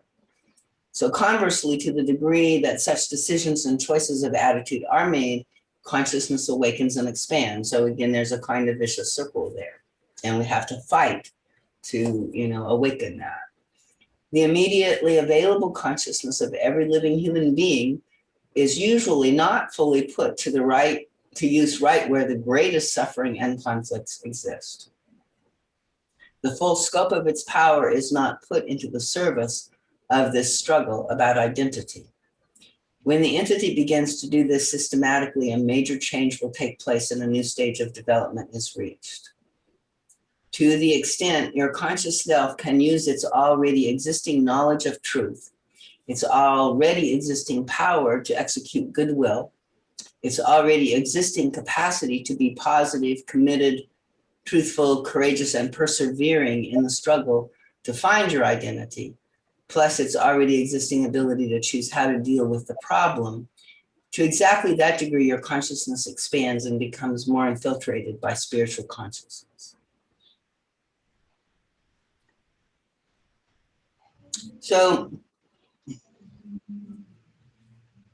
So conversely, to the degree that such decisions and choices of attitude are made, consciousness awakens and expands. So again, there's a kind of vicious circle there, and we have to fight to, you know, awaken that. The immediately available consciousness of every living human being is usually not fully put to use right where the greatest suffering and conflicts exist. The full scope of its power is not put into the service of this struggle about identity. When the entity begins to do this systematically, a major change will take place and a new stage of development is reached. To the extent your conscious self can use its already existing knowledge of truth, its already existing power to execute goodwill, its already existing capacity to be positive, committed, truthful, courageous, and persevering in the struggle to find your identity, plus its already existing ability to choose how to deal with the problem, to exactly that degree, your consciousness expands and becomes more infiltrated by spiritual consciousness. So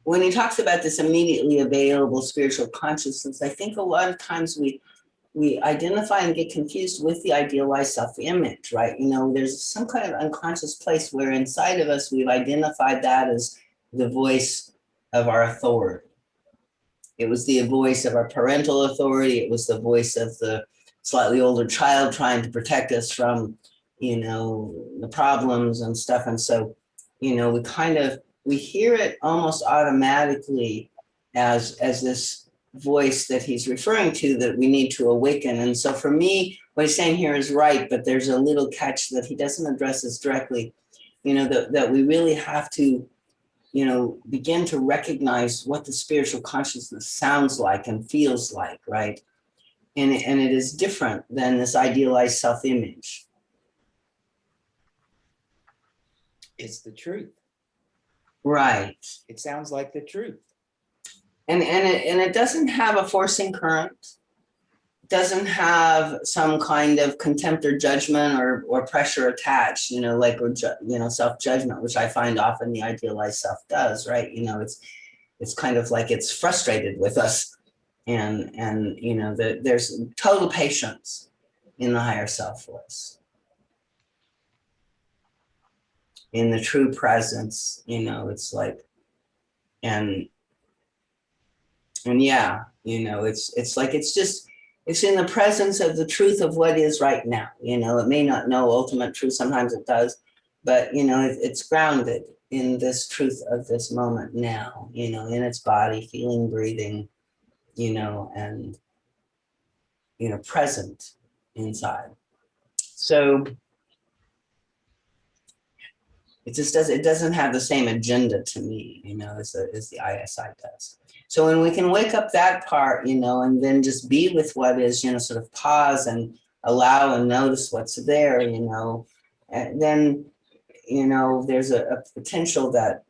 when he talks about this immediately available spiritual consciousness, I think a lot of times we identify and get confused with the idealized self-image, right? You know, there's some kind of unconscious place where inside of us, we've identified that as the voice of our authority. It was the voice of our parental authority. It was the voice of the slightly older child trying to protect us from, you know, the problems and stuff. And so, you know, we hear it almost automatically as this voice that he's referring to that we need to awaken. And so for me, what he's saying here is right, but there's a little catch that he doesn't address this directly, you know, that we really have to, you know, begin to recognize what the spiritual consciousness sounds like and feels like, right? And it is different than this idealized self-image. It's the truth. Right. It sounds like the truth. And it doesn't have a forcing current, doesn't have some kind of contempt or judgment or pressure attached, you know, like, you know, self-judgment, which I find often the idealized self does, right? You know, it's kind of like it's frustrated with us, and you know, there's total patience in the higher self voice. In the true presence, you know, it's like, and yeah, you know, it's like, it's in the presence of the truth of what is right now. You know, it may not know ultimate truth, sometimes it does, but, you know, it's grounded in this truth of this moment now, you know, in its body, feeling, breathing, you know, and, you know, present inside. So It just doesn't have the same agenda to me, as the ISI does. So when we can wake up that part, and then just be with what is, sort of pause and allow and notice what's there, and then, there's a potential that,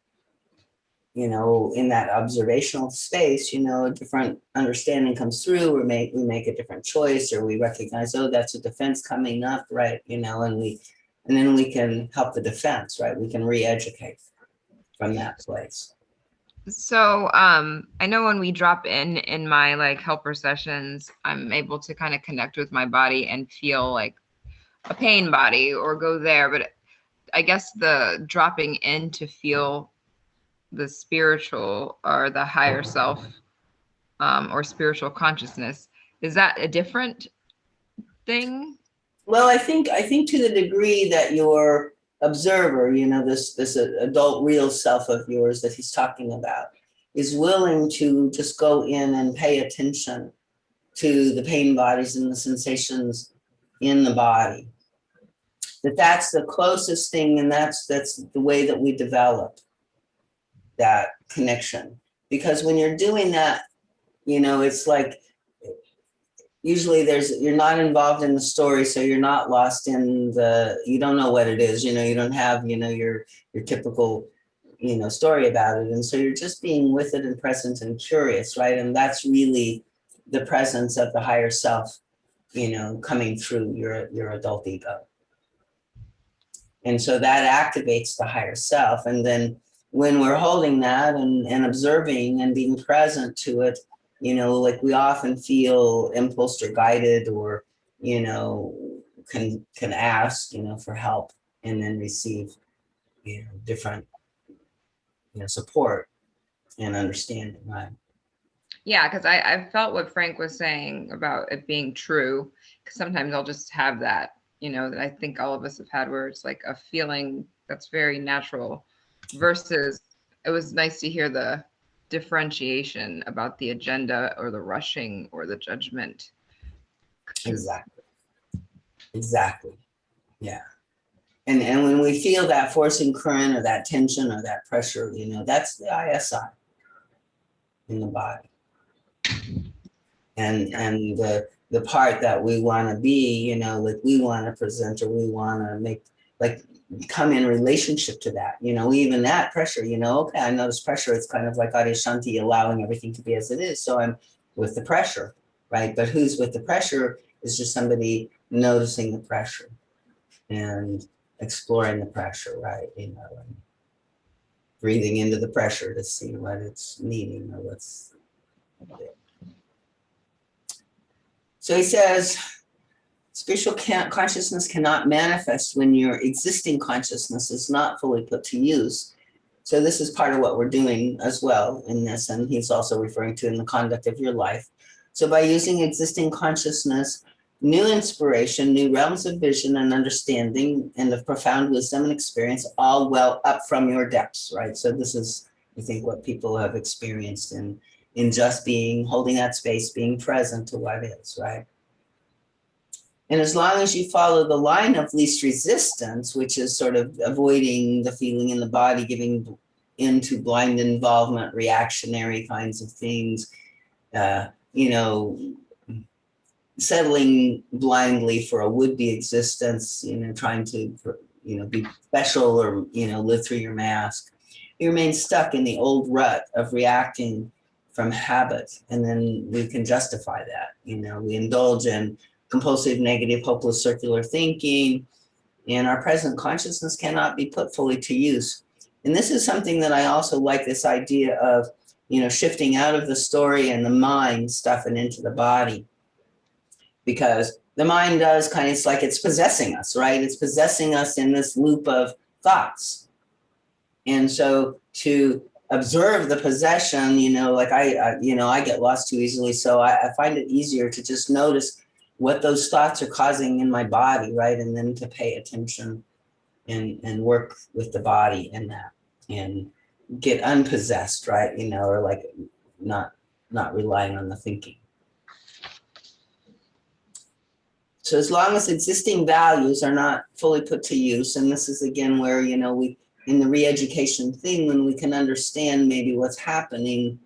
in that observational space, a different understanding comes through, or we make a different choice, or we recognize, oh, that's a defense coming up, right? And then we can help the defense, right? We can re-educate from that place. So I know when we drop in my like helper sessions, I'm able to kind of connect with my body and feel like a pain body or go there. But I guess the dropping in to feel the spiritual or the higher self or spiritual consciousness, is that a different thing? Well, I think to the degree that your observer, this adult real self of yours that he's talking about, is willing to just go in and pay attention to the pain bodies and the sensations in the body, that's the closest thing, and that's the way that we develop that connection. Because when you're doing that, it's like, usually you're not involved in the story, so you're not lost in you don't know what it is, you don't have, your typical, story about it. And so you're just being with it and present and curious, right? And that's really the presence of the higher self, coming through your adult ego. And so that activates the higher self. And then when we're holding that and observing and being present to it, like we often feel impulsed or guided, or, can ask, for help, and then receive, different, support and understanding, right? Yeah, because I felt what Frank was saying about it being true. Because sometimes I'll just have that, that I think all of us have had, where it's like a feeling that's very natural, versus it was nice to hear the differentiation about the agenda or the rushing or the judgment. Exactly. Yeah. And when we feel that forcing current or that tension or that pressure, that's the ISI in the body. And the part that we want to be, like we want to present, or we want to make, like, come in relationship to that, even that pressure, okay, I notice pressure. It's kind of like Adyashanti, allowing everything to be as it is. So I'm with the pressure, right? But who's with the pressure is just somebody noticing the pressure and exploring the pressure, right? And breathing into the pressure to see what it's needing or what's there. So he says, spiritual consciousness cannot manifest when your existing consciousness is not fully put to use. So this is part of what we're doing as well in this, and he's also referring to in the conduct of your life. So by using existing consciousness, new inspiration, new realms of vision and understanding, and of profound wisdom and experience all well up from your depths, right? So this is, I think, what people have experienced in just being, holding that space, being present to what is, right? And as long as you follow the line of least resistance, which is sort of avoiding the feeling in the body, giving into blind involvement, reactionary kinds of things, settling blindly for a would-be existence, trying to, be special or, live through your mask, you remain stuck in the old rut of reacting from habit. And then we can justify that, we indulge in compulsive, negative, hopeless circular thinking, and our present consciousness cannot be put fully to use. And this is something that I also like, this idea of, shifting out of the story and the mind stuff and into the body. Because the mind does kind of, it's like it's possessing us, right? It's possessing us in this loop of thoughts. And so to observe the possession, like I get lost too easily. So I find it easier to just notice what those thoughts are causing in my body, right? And then to pay attention and work with the body in that and get unpossessed, right? Or like not relying on the thinking. So as long as existing values are not fully put to use, and this is again where, we in the re-education thing, when we can understand maybe what's happening,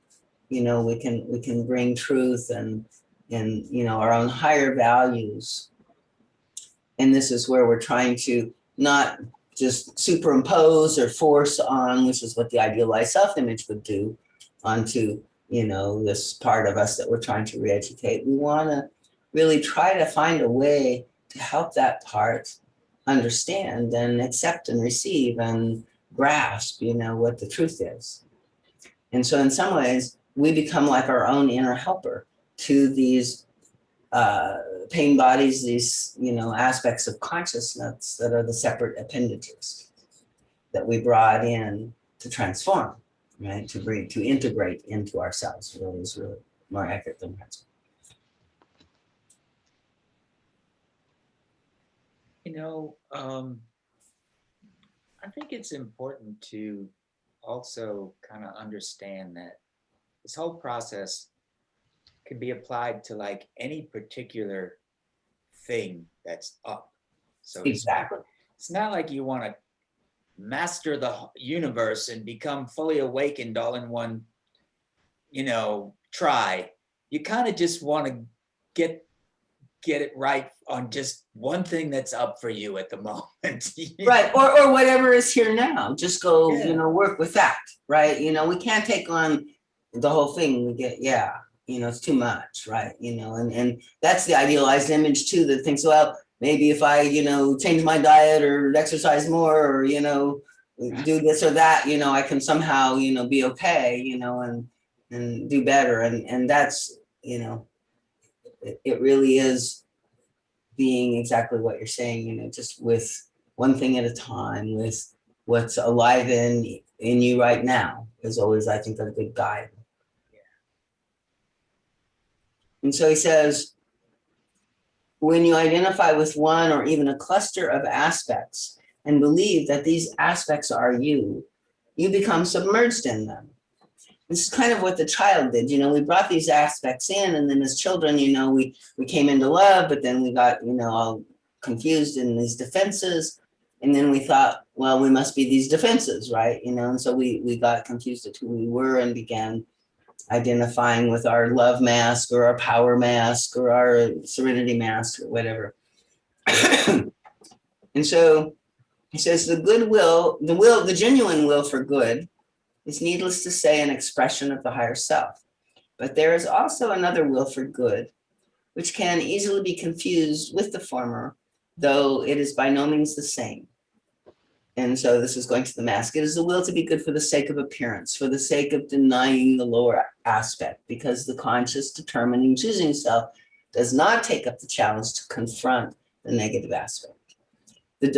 we can bring truth and our own higher values. And this is where we're trying to not just superimpose or force on, which is what the idealized self-image would do, onto this part of us that we're trying to re-educate. We want to really try to find a way to help that part understand and accept and receive and grasp, what the truth is. And so in some ways, we become like our own inner helper to these pain bodies, these, aspects of consciousness that are the separate appendages that we brought in to transform, right? To integrate into ourselves, really is really more accurate than transform. I think it's important to also kind of understand that this whole process can be applied to like any particular thing that's up. So Exactly. it's not like you want to master the universe and become fully awakened all in one, try. You kind of just want to get it right on just one thing that's up for you at the moment. Right, or whatever is here now, just go, Yeah. work with that, right? We can't take on the whole thing. We get, it's too much, right? And that's the idealized image too, that thinks, well, maybe if I, change my diet or exercise more or, do this or that, I can somehow, be okay, and do better. And that's, it really is being exactly what you're saying, just with one thing at a time, with what's alive in you right now is always, I think, a good guide. And so he says, when you identify with one or even a cluster of aspects and believe that these aspects are you, you become submerged in them. This is kind of what the child did. We brought these aspects in, and then as children, we came into love, but then we got, all confused in these defenses. And then we thought, well, we must be these defenses, right? And so we got confused at who we were and began identifying with our love mask or our power mask or our serenity mask or whatever. And so he says the genuine will for good is, needless to say, an expression of the higher self. But there is also another will for good, which can easily be confused with the former, though it is by no means the same. And so this is going to the mask. It is the will to be good for the sake of appearance, for the sake of denying the lower aspect, because the conscious, determining, choosing self does not take up the challenge to confront the negative aspect. The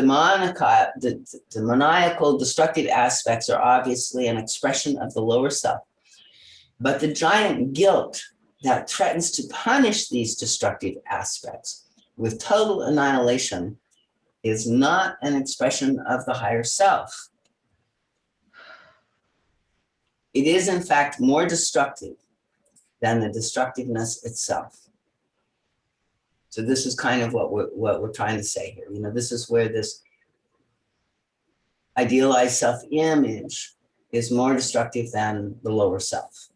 demoniacal destructive aspects are obviously an expression of the lower self, but the giant guilt that threatens to punish these destructive aspects with total annihilation is not an expression of the higher self. It is, in fact, more destructive than the destructiveness itself. So this is kind of what we're trying to say here. This is where this idealized self-image is more destructive than the lower self.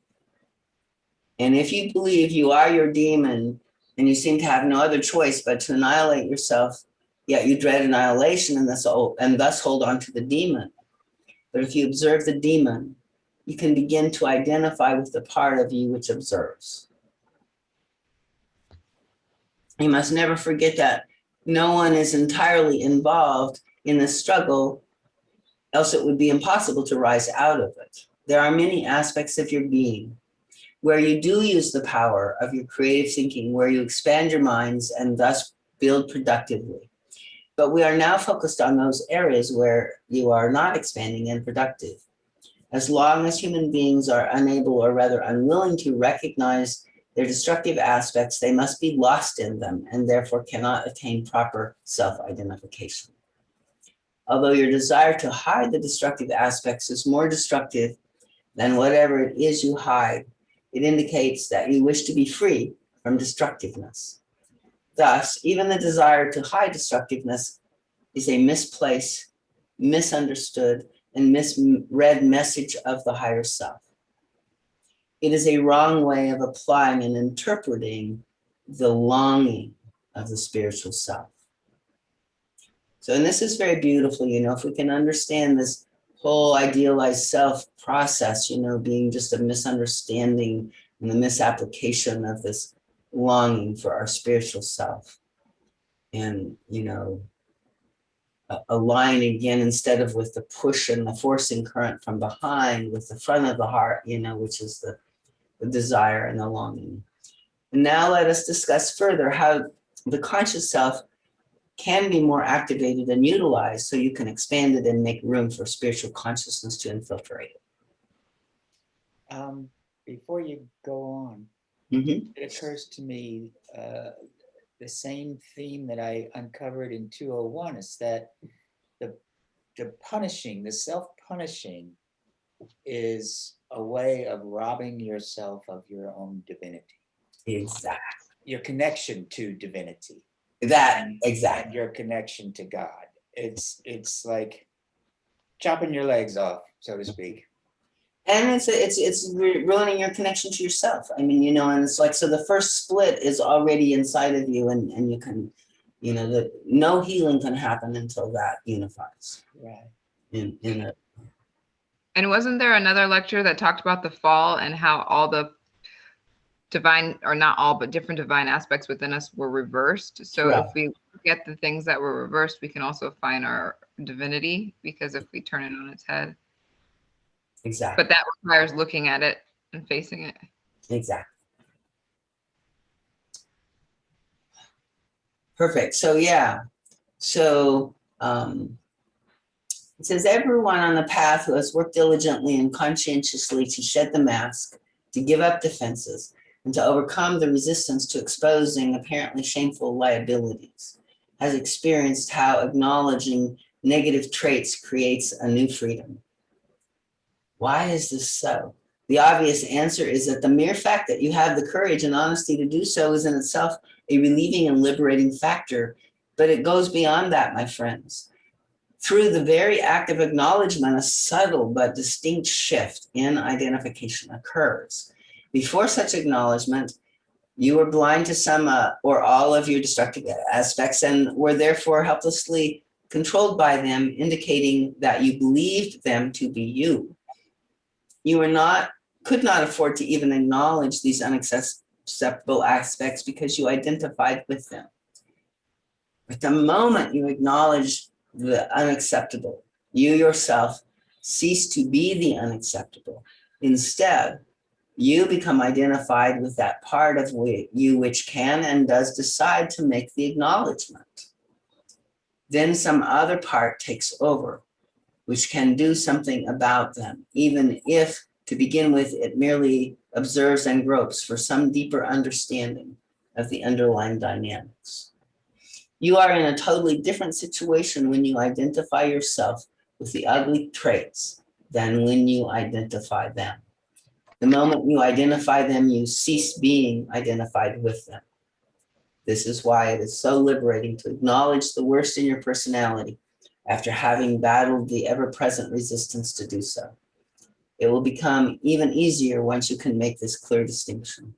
And if you believe you are your demon and you seem to have no other choice but to annihilate yourself, yet you dread annihilation and thus hold on to the demon. But if you observe the demon, you can begin to identify with the part of you which observes. You must never forget that no one is entirely involved in the struggle, else it would be impossible to rise out of it. There are many aspects of your being where you do use the power of your creative thinking, where you expand your minds and thus build productively. But we are now focused on those areas where you are not expanding and productive. As long as human beings are unable, or rather unwilling, to recognize their destructive aspects, they must be lost in them and therefore cannot attain proper self-identification. Although your desire to hide the destructive aspects is more destructive than whatever it is you hide, it indicates that you wish to be free from destructiveness. Thus, even the desire to hide destructiveness is a misplaced, misunderstood, and misread message of the higher self. It is a wrong way of applying and interpreting the longing of the spiritual self. So, and this is very beautiful, if we can understand this whole idealized self process, being just a misunderstanding and the misapplication of this longing for our spiritual self. And, align again, instead of with the push and the forcing current from behind, with the front of the heart, which is the desire and the longing. And now let us discuss further how the conscious self can be more activated and utilized so you can expand it and make room for spiritual consciousness to infiltrate it. Before you go on, Mm-hmm. it occurs to me the same theme that I uncovered in 201 is that the punishing, the self-punishing is a way of robbing yourself of your own divinity. Exactly. Your connection to divinity. Exactly. And your connection to God. It's like chopping your legs off, so to speak. And it's ruining your connection to yourself. And it's like, so the first split is already inside of you, and you can, no healing can happen until that unifies. Right. And wasn't there another lecture that talked about the fall and how all the divine, or not all, but different divine aspects within us were reversed? So Right. if we get the things that were reversed, we can also find our divinity, because if we turn it on its head. Exactly. But that requires looking at it and facing it. Exactly. Perfect. So yeah. So it says, everyone on the path who has worked diligently and conscientiously to shed the mask, to give up defenses, and to overcome the resistance to exposing apparently shameful liabilities, has experienced how acknowledging negative traits creates a new freedom. Why is this so? The obvious answer is that the mere fact that you have the courage and honesty to do so is in itself a relieving and liberating factor, but it goes beyond that, my friends. Through the very act of acknowledgement, a subtle but distinct shift in identification occurs. Before such acknowledgement, you were blind to some or all of your destructive aspects and were therefore helplessly controlled by them, indicating that you believed them to be you. You could not afford to even acknowledge these unacceptable aspects because you identified with them. But the moment you acknowledge the unacceptable, you yourself cease to be the unacceptable. Instead, you become identified with that part of you which can and does decide to make the acknowledgement. Then some other part takes over, which can do something about them, even if to begin with it merely observes and gropes for some deeper understanding of the underlying dynamics. You are in a totally different situation when you identify yourself with the ugly traits than when you identify them. The moment you identify them, you cease being identified with them. This is why it is so liberating to acknowledge the worst in your personality after having battled the ever-present resistance to do so. It will become even easier once you can make this clear distinction.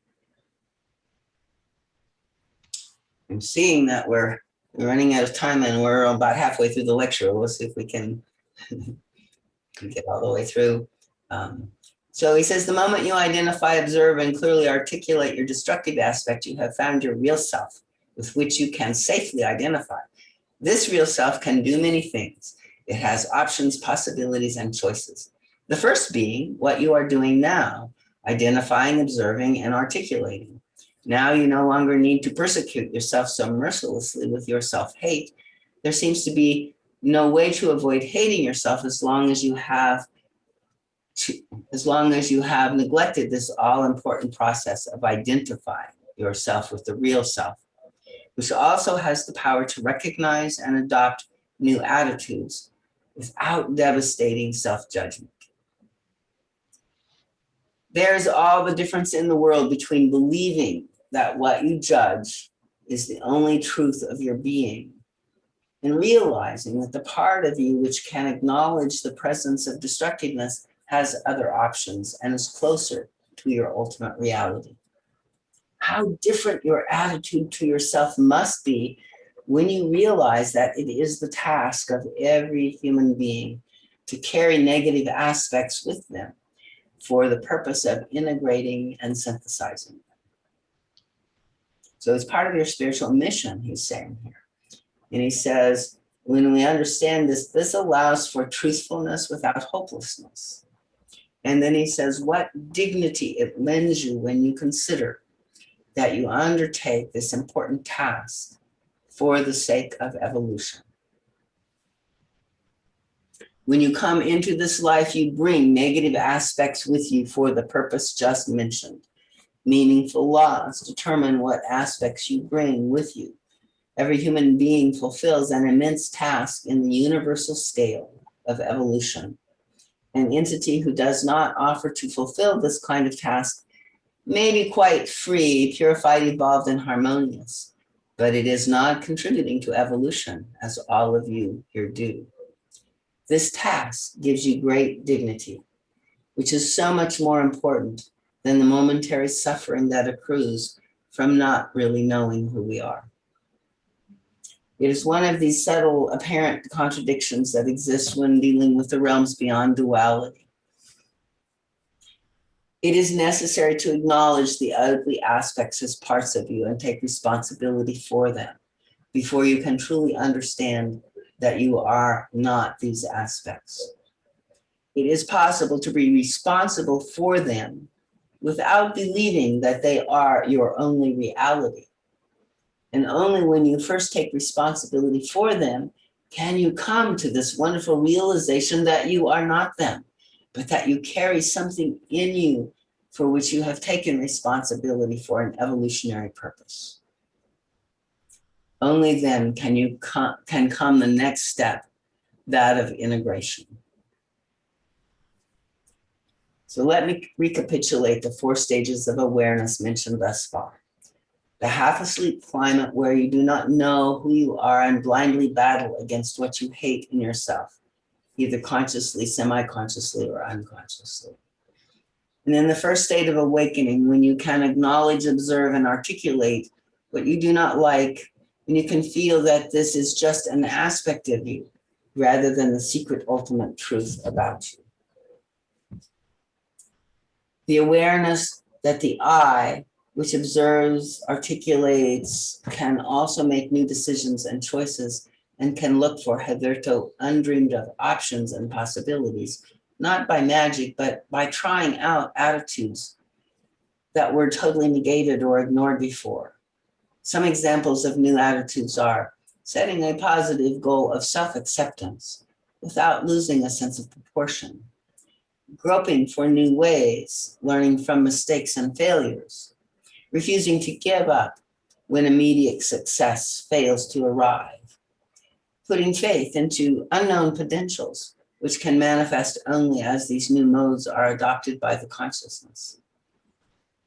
I'm seeing that we're running out of time and we're about halfway through the lecture. We'll see if we can get all the way through. So he says, the moment you identify, observe, and clearly articulate your destructive aspect, you have found your real self with which you can safely identify. This real self can do many things. It has options, possibilities, and choices. The first being what you are doing now, identifying, observing, and articulating. Now you no longer need to persecute yourself so mercilessly with your self-hate. There seems to be no way to avoid hating yourself as long as you have neglected this all-important process of identifying yourself with the real self, which also has the power to recognize and adopt new attitudes without devastating self-judgment. There's all the difference in the world between believing that what you judge is the only truth of your being and realizing that the part of you which can acknowledge the presence of destructiveness has other options and is closer to your ultimate reality. How different your attitude to yourself must be when you realize that it is the task of every human being to carry negative aspects with them for the purpose of integrating and synthesizing them. So it's part of your spiritual mission, he's saying here. And he says, when we understand this, this allows for truthfulness without hopelessness. And then he says, what dignity it lends you when you consider that you undertake this important task for the sake of evolution. When you come into this life, you bring negative aspects with you for the purpose just mentioned. Meaningful laws determine what aspects you bring with you. Every human being fulfills an immense task in the universal scale of evolution. An entity who does not offer to fulfill this kind of task may be quite free, purified, evolved, and harmonious, but it is not contributing to evolution, as all of you here do. This task gives you great dignity, which is so much more important than the momentary suffering that accrues from not really knowing who we are. It is one of these subtle, apparent contradictions that exist when dealing with the realms beyond duality. It is necessary to acknowledge the ugly aspects as parts of you and take responsibility for them before you can truly understand that you are not these aspects. It is possible to be responsible for them without believing that they are your only reality. And only when you first take responsibility for them can you come to this wonderful realization that you are not them, but that you carry something in you for which you have taken responsibility for an evolutionary purpose. Only then can come the next step, that of integration. So let me recapitulate the 4 stages of awareness mentioned thus far. The half-asleep climate where you do not know who you are and blindly battle against what you hate in yourself, either consciously, semi-consciously, or unconsciously. And then the first state of awakening, when you can acknowledge, observe, and articulate what you do not like, and you can feel that this is just an aspect of you rather than the secret ultimate truth about you. The awareness that the I, which observes, articulates, can also make new decisions and choices and can look for hitherto undreamed of options and possibilities, not by magic, but by trying out attitudes that were totally negated or ignored before. Some examples of new attitudes are setting a positive goal of self-acceptance without losing a sense of proportion, groping for new ways, learning from mistakes and failures, refusing to give up when immediate success fails to arrive, putting faith into unknown potentials, which can manifest only as these new modes are adopted by the consciousness.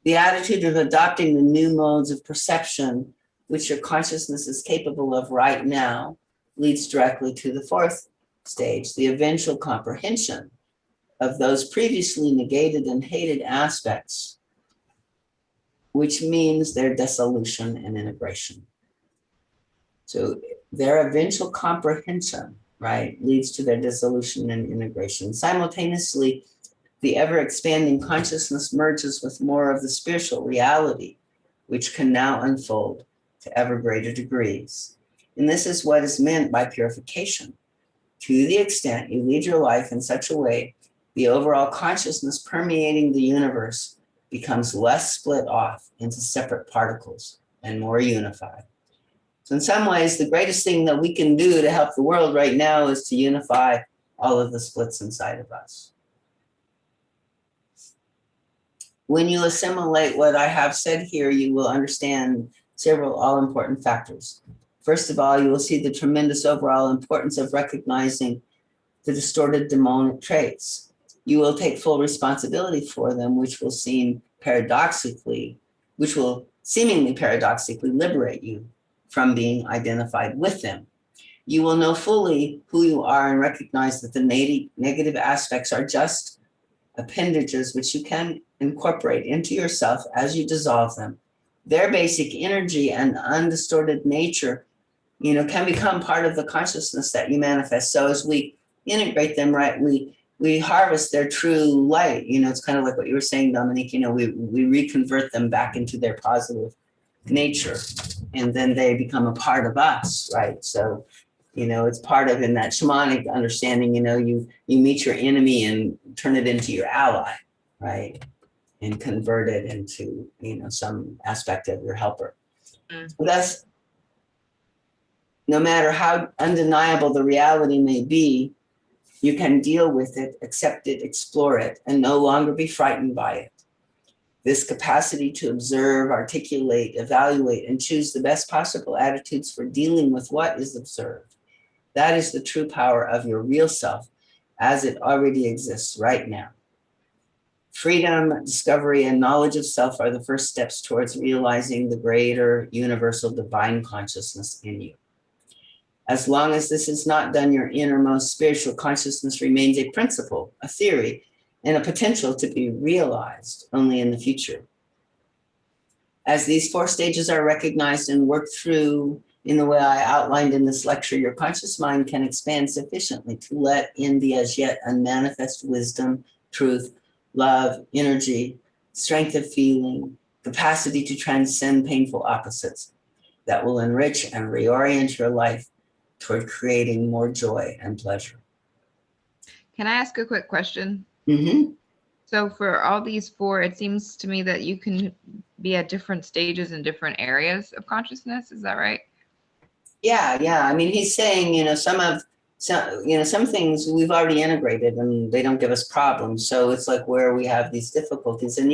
The attitude of adopting the new modes of perception, which your consciousness is capable of right now, leads directly to the 4th stage, the eventual comprehension of those previously negated and hated aspects, which means their dissolution and integration. So their eventual comprehension, right, leads to their dissolution and integration. Simultaneously, the ever-expanding consciousness merges with more of the spiritual reality, which can now unfold to ever greater degrees. And this is what is meant by purification. To the extent you lead your life in such a way, the overall consciousness permeating the universe becomes less split off into separate particles and more unified. So in some ways, the greatest thing that we can do to help the world right now is to unify all of the splits inside of us. When you assimilate what I have said here, you will understand several all-important factors. First of all, you will see the tremendous overall importance of recognizing the distorted demonic traits. You will take full responsibility for them, which will seemingly paradoxically liberate you from being identified with them. you will know fully who you are and recognize that the negative aspects are just appendages which you can incorporate into yourself as you dissolve them. Their basic energy and undistorted nature, can become part of the consciousness that you manifest. So as we integrate them, right, we harvest their true light. It's kind of like what you were saying, Dominique, we reconvert them back into their positive nature, and then they become a part of us, right? So, it's part of, in that shamanic understanding, you meet your enemy and turn it into your ally, right? And convert it into, some aspect of your helper. So that's, no matter how undeniable the reality may be, you can deal with it, accept it, explore it, and no longer be frightened by it. This capacity to observe, articulate, evaluate, and choose the best possible attitudes for dealing with what is observed. That is the true power of your real self as it already exists right now. Freedom, discovery, and knowledge of self are the first steps towards realizing the greater universal divine consciousness in you. As long as this is not done, your innermost spiritual consciousness remains a principle, a theory, and a potential to be realized only in the future. As these 4 stages are recognized and worked through in the way I outlined in this lecture, your conscious mind can expand sufficiently to let in the as yet unmanifest wisdom, truth, love, energy, strength of feeling, capacity to transcend painful opposites that will enrich and reorient your life toward creating more joy and pleasure. Can I ask a quick question? Mm-hmm. So for all these 4, it seems to me that you can be at different stages in different areas of consciousness. Is that right? Yeah. I mean, he's saying, some things we've already integrated and they don't give us problems. So it's like where we have these difficulties. And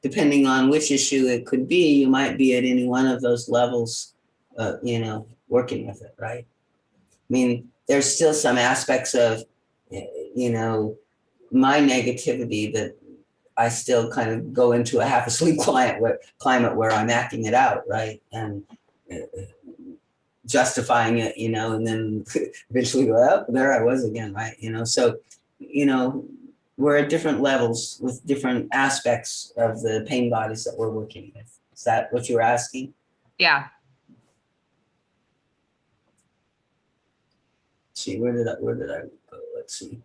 depending on which issue it could be, you might be at any one of those levels, working with it, right? I mean, there's still some aspects of, my negativity that I still kind of go into a half asleep climate where I'm acting it out, right? And justifying it, and then eventually, well, there I was again, right? So, we're at different levels with different aspects of the pain bodies that we're working with. Is that what you were asking? Yeah. Let's see, where did I go? Let's see.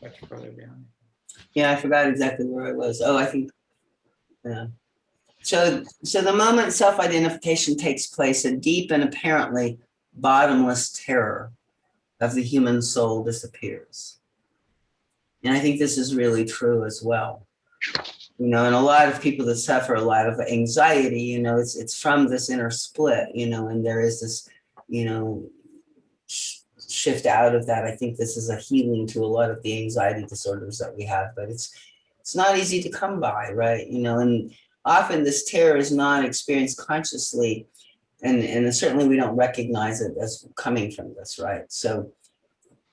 Much further down. Yeah, I forgot exactly where I was. Oh, I think, yeah. So the moment self-identification takes place, a deep and apparently bottomless terror of the human soul disappears. And I think this is really true as well. And a lot of people that suffer a lot of anxiety, it's from this inner split, and there is this, shift out of that. I think this is a healing to a lot of the anxiety disorders that we have, but it's not easy to come by, right? And often this terror is not experienced consciously, and certainly we don't recognize it as coming from this, right? So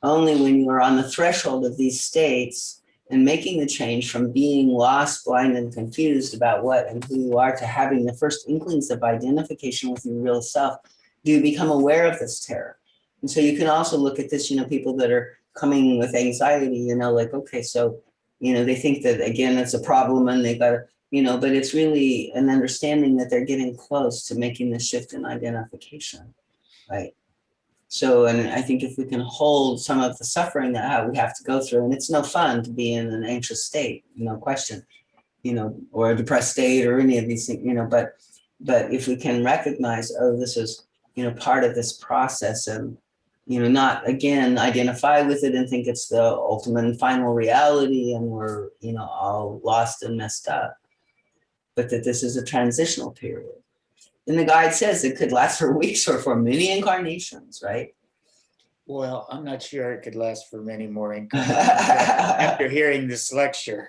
only when you are on the threshold of these states and making the change from being lost, blind, and confused about what and who you are to having the first inklings of identification with your real self, do you become aware of this terror. And so you can also look at this, people that are coming with anxiety, like, okay, so, they think that, again, it's a problem and they got to, but it's really an understanding that they're getting close to making the shift in identification, right? So, and I think if we can hold some of the suffering that we have to go through, and it's no fun to be in an anxious state, no question, or a depressed state or any of these things, but if we can recognize, oh, this is, part of this process, and, not again, identify with it and think it's the ultimate and final reality and we're, all lost and messed up, but that this is a transitional period. And the guide says it could last for weeks or for many incarnations, right? Well, I'm not sure it could last for many more incarnations after hearing this lecture.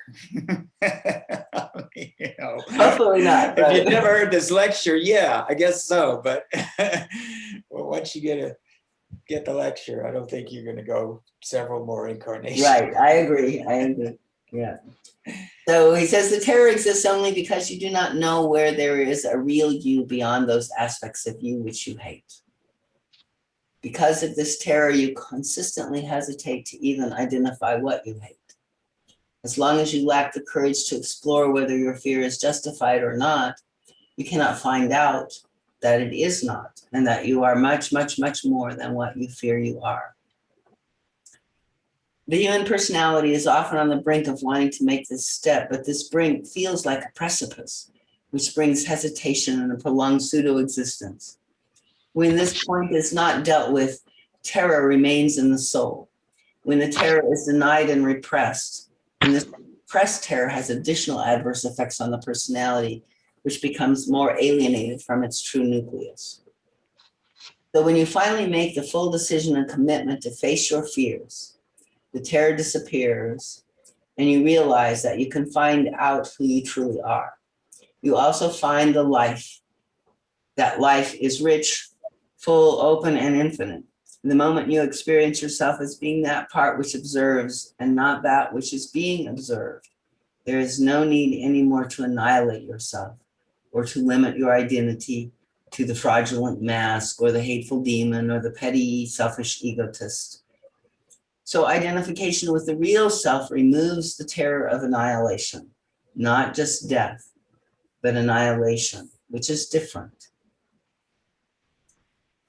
Hopefully not. If Right? you've never heard this lecture, yeah, I guess so. But well, once you get the lecture, I don't think you're going to go several more incarnations. Right. I agree. Yeah. So he says the terror exists only because you do not know where there is a real you beyond those aspects of you which you hate. Because of this terror, you consistently hesitate to even identify what you hate. As long as you lack the courage to explore whether your fear is justified or not, you cannot find out that it is not, and that you are much, much, much more than what you fear you are. The human personality is often on the brink of wanting to make this step, but this brink feels like a precipice, which brings hesitation and a prolonged pseudo-existence. When this point is not dealt with, terror remains in the soul. When the terror is denied and repressed, and this repressed terror has additional adverse effects on the personality, which becomes more alienated from its true nucleus. So when you finally make the full decision and commitment to face your fears, the terror disappears, and you realize that you can find out who you truly are. You also find the life, that life is rich, full, open, and infinite. The moment you experience yourself as being that part which observes and not that which is being observed, there is no need anymore to annihilate yourself or to limit your identity to the fraudulent mask or the hateful demon or the petty, selfish egotist. So identification with the real self removes the terror of annihilation, not just death, but annihilation, which is different.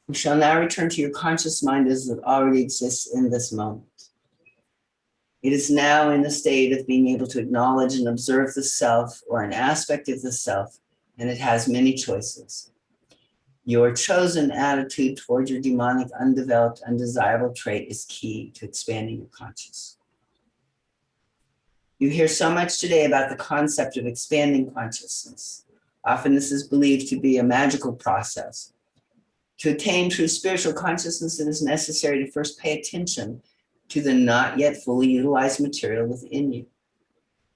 We shall now return to your conscious mind as it already exists in this moment. It is now in the state of being able to acknowledge and observe the self or an aspect of the self, and it has many choices. Your chosen attitude toward your demonic, undeveloped, undesirable trait is key to expanding your conscious. You hear so much today about the concept of expanding consciousness. Often this is believed to be a magical process. To attain true spiritual consciousness, it is necessary to first pay attention to the not yet fully utilized material within you.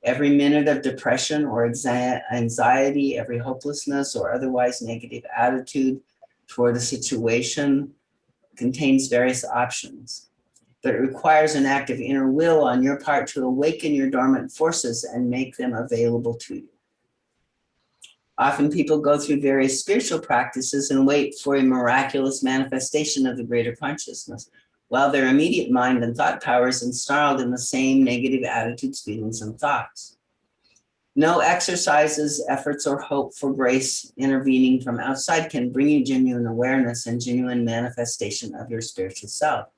Every minute of depression or anxiety, every hopelessness or otherwise negative attitude toward a situation contains various options, but it requires an act of inner will on your part to awaken your dormant forces and make them available to you. Often people go through various spiritual practices and wait for a miraculous manifestation of the greater consciousness, while their immediate mind and thought power is ensnarled in the same negative attitudes, feelings, and thoughts. No exercises, efforts, or hope for grace intervening from outside can bring you genuine awareness and genuine manifestation of your spiritual self.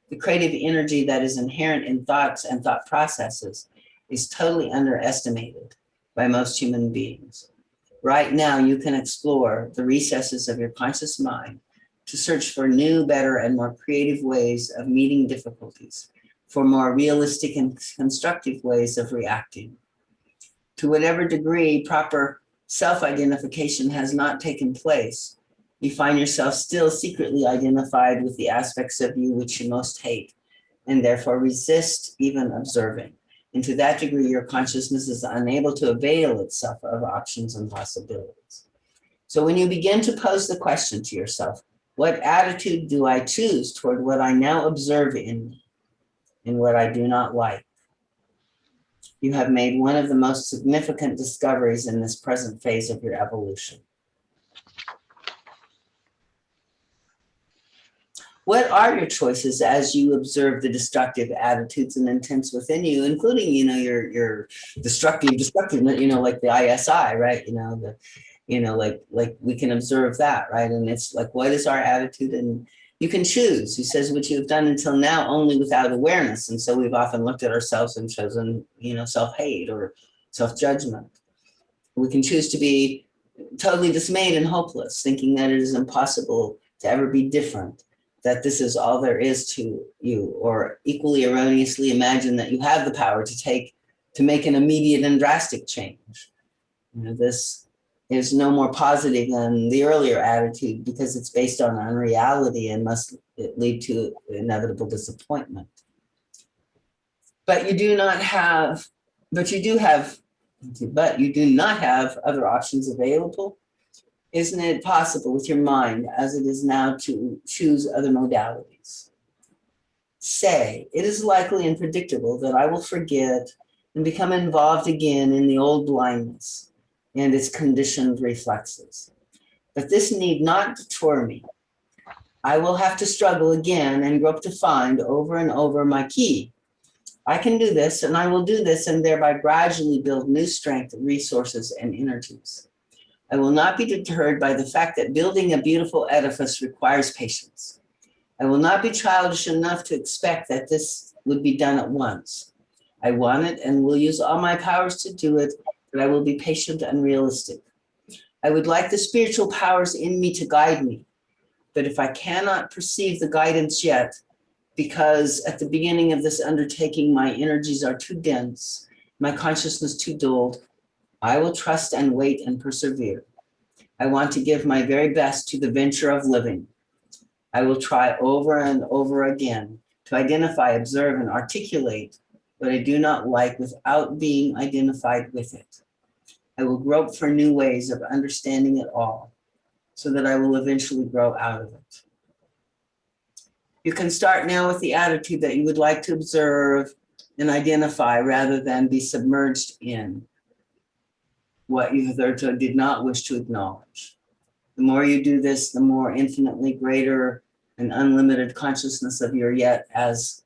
The creative energy that is inherent in thoughts and thought processes is totally underestimated by most human beings. Right now, you can explore the recesses of your conscious mind to search for new, better, and more creative ways of meeting difficulties, for more realistic and constructive ways of reacting. To whatever degree proper self-identification has not taken place, you find yourself still secretly identified with the aspects of you which you most hate, and therefore resist even observing. And to that degree, your consciousness is unable to avail itself of options and possibilities. So when you begin to pose the question to yourself, what attitude do I choose toward what I now observe in me and what I do not like? You have made one of the most significant discoveries in this present phase of your evolution. What are your choices as you observe the destructive attitudes and intents within you, including, your destructive, like the ISI, right? Like we can observe that, right? And it's like, what is our attitude? And you can choose. He says, what you have done until now only without awareness. And so we've often looked at ourselves and chosen, self-hate or self-judgment. We can choose to be totally dismayed and hopeless, thinking that it is impossible to ever be different, that this is all there is to you, or equally erroneously imagine that you have the power to make an immediate and drastic change. This is no more positive than the earlier attitude because it's based on unreality and must lead to inevitable disappointment. But you do not have other options available. Isn't it possible with your mind as it is now to choose other modalities? Say, it is likely and predictable that I will forget and become involved again in the old blindness and its conditioned reflexes. But this need not deter me. I will have to struggle again and grope to find over and over my key. I can do this, and I will do this, and thereby gradually build new strength, resources, and energies. I will not be deterred by the fact that building a beautiful edifice requires patience. I will not be childish enough to expect that this would be done at once. I want it and will use all my powers to do it, but I will be patient and realistic. I would like the spiritual powers in me to guide me, but if I cannot perceive the guidance yet, because at the beginning of this undertaking, my energies are too dense, my consciousness too dulled, I will trust and wait and persevere. I want to give my very best to the venture of living. I will try over and over again to identify, observe, and articulate what I do not like without being identified with it. I will grope for new ways of understanding it all so that I will eventually grow out of it. You can start now with the attitude that you would like to observe and identify rather than be submerged in what you hitherto did not wish to acknowledge. The more you do this, the more infinitely greater and unlimited consciousness of your as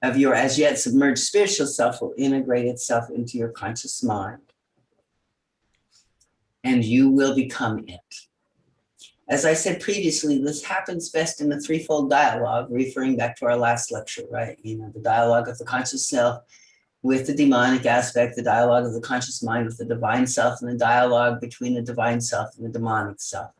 yet submerged spiritual self will integrate itself into your conscious mind. And you will become it. As I said previously, this happens best in the threefold dialogue, referring back to our last lecture, right? The dialogue of the conscious self with the demonic aspect, the dialogue of the conscious mind with the divine self, and the dialogue between the divine self and the demonic self.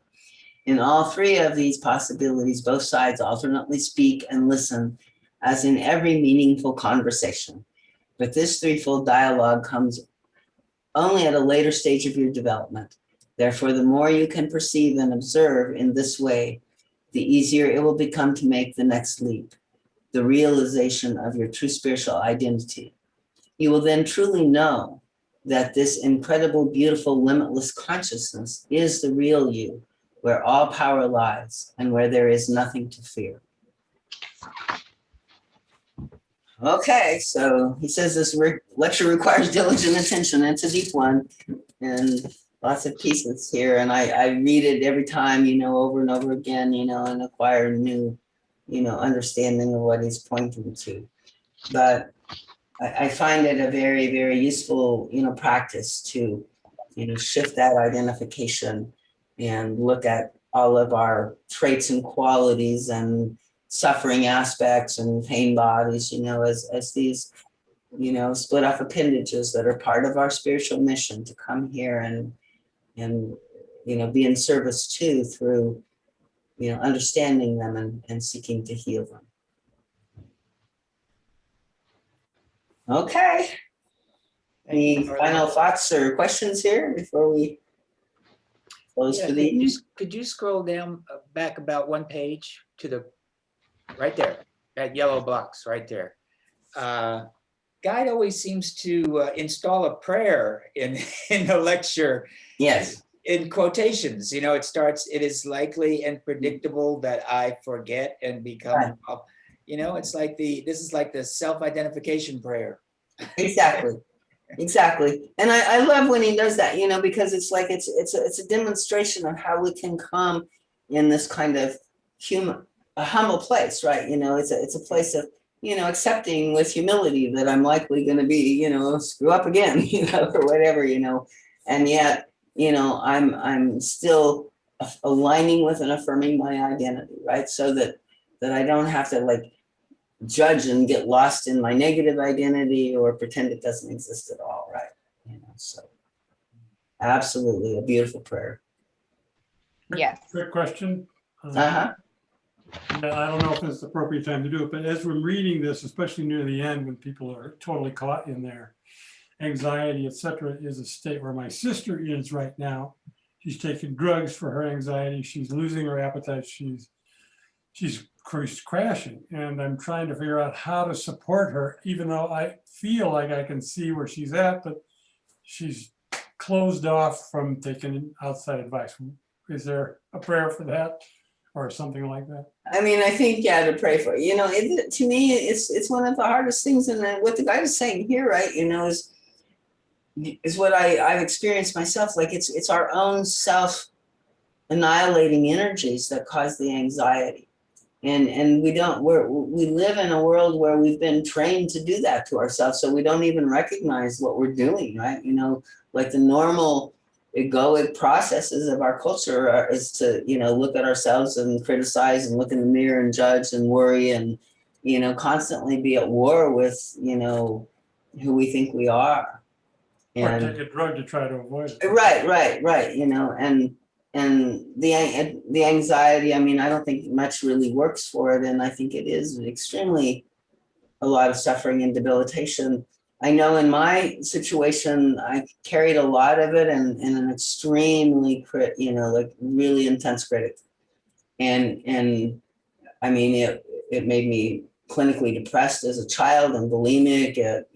In all three of these possibilities, both sides alternately speak and listen, as in every meaningful conversation. But this threefold dialogue comes only at a later stage of your development. Therefore, the more you can perceive and observe in this way, the easier it will become to make the next leap, the realization of your true spiritual identity. You will then truly know that this incredible, beautiful, limitless consciousness is the real you, where all power lies and where there is nothing to fear. Okay, so he says this lecture requires diligent attention. It's a deep one and lots of pieces here. And I read it every time, over and over again, and acquire new, understanding of what he's pointing to. But I find it a very, very useful, practice to, shift that identification and look at all of our traits and qualities and suffering aspects and pain bodies, as these, split off appendages that are part of our spiritual mission to come here and be in service to through, understanding them and seeking to heal them. Okay. Any final thoughts or questions here before we close for the Could you scroll down back about one page to the right there, that yellow box right there? Guide always seems to install a prayer in the lecture. Yes. In quotations, it starts, "It is likely and predictable that I forget and become," right. It's like this is like the self-identification prayer. Exactly. And I love when he does that, because it's like it's a demonstration of how we can come in this kind of a humble place, right? It's a place of, accepting with humility that I'm likely going to be, screw up again, or whatever, and yet, I'm still aligning with and affirming my identity, right? So that I don't have to judge and get lost in my negative identity or pretend it doesn't exist at all, right? So absolutely a beautiful prayer. Yes. Quick question. Uh-huh. Yeah, I don't know if it's the appropriate time to do it, but as we're reading this, especially near the end, when people are totally caught in their anxiety, etc., is a state where my sister is right now. She's taking drugs for her anxiety. She's losing her appetite. She's crashing, and I'm trying to figure out how to support her, even though I feel like I can see where she's at, but she's closed off from taking outside advice. Is there a prayer for that? or something like that? I mean, I think, yeah, to pray for, to me, it's one of the hardest things. And then what the guy is saying here, right, is what I've experienced myself. Like it's our own self annihilating energies that cause the anxiety. And we live in a world where we've been trained to do that to ourselves. So we don't even recognize what we're doing, right? Like the normal egoic processes of our culture is to, look at ourselves and criticize and look in the mirror and judge and worry and, constantly be at war with, who we think we are. Or And take a drug to try to avoid it. right. And the anxiety, I mean, I don't think much really works for it. And I think it is extremely a lot of suffering and debilitation. I know in my situation, I carried a lot of it and an extremely, like really intense critic. And I mean, it made me clinically depressed as a child and bulimic. It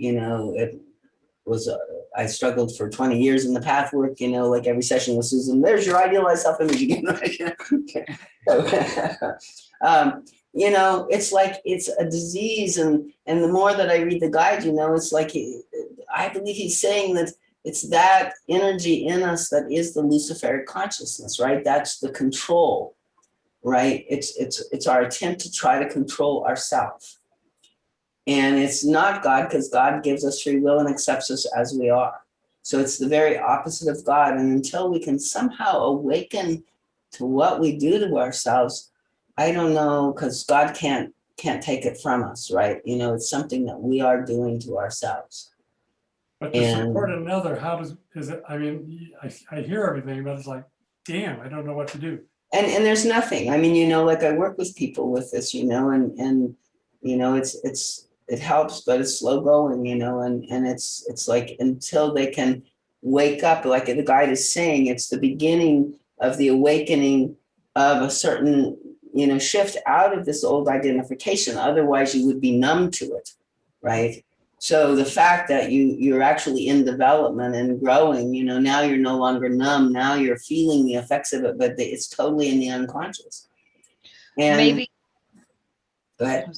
was, I struggled for 20 years in the Pathwork, like every session with Susan, there's your idealized self-image again, right? It's like, it's a disease. And the more that I read the guide, it's like, I believe he's saying that it's that energy in us that is the Luciferic consciousness, right? That's the control, right? It's our attempt to try to control ourselves. And it's not God, because God gives us free will and accepts us as we are. So it's the very opposite of God. And until we can somehow awaken to what we do to ourselves, I don't know, because God can't take it from us, right? It's something that we are doing to ourselves. But to support another, I mean, I hear everything, but it's like, damn, I don't know what to do. And there's nothing. I mean, like I work with people with this, and it helps, but it's slow going, and it's like until they can wake up, like the guide is saying, it's the beginning of the awakening of a certain, shift out of this old identification. Otherwise you would be numb to it, right? So the fact that you're actually in development and growing, now you're no longer numb, now you're feeling the effects of it, but it's totally in the unconscious. And Maybe. Go ahead.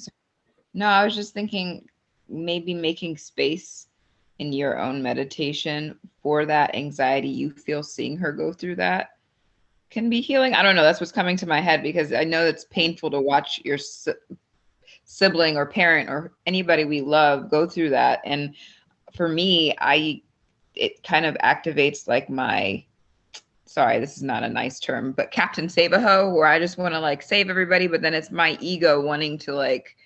No, I was just thinking maybe making space in your own meditation for that anxiety you feel seeing her go through that can be healing. I don't know. That's what's coming to my head, because I know it's painful to watch your sibling or parent or anybody we love go through that. And for me, it kind of activates like sorry, this is not a nice term, but Captain Save-A-Ho, where I just want to like save everybody, but then it's my ego wanting to like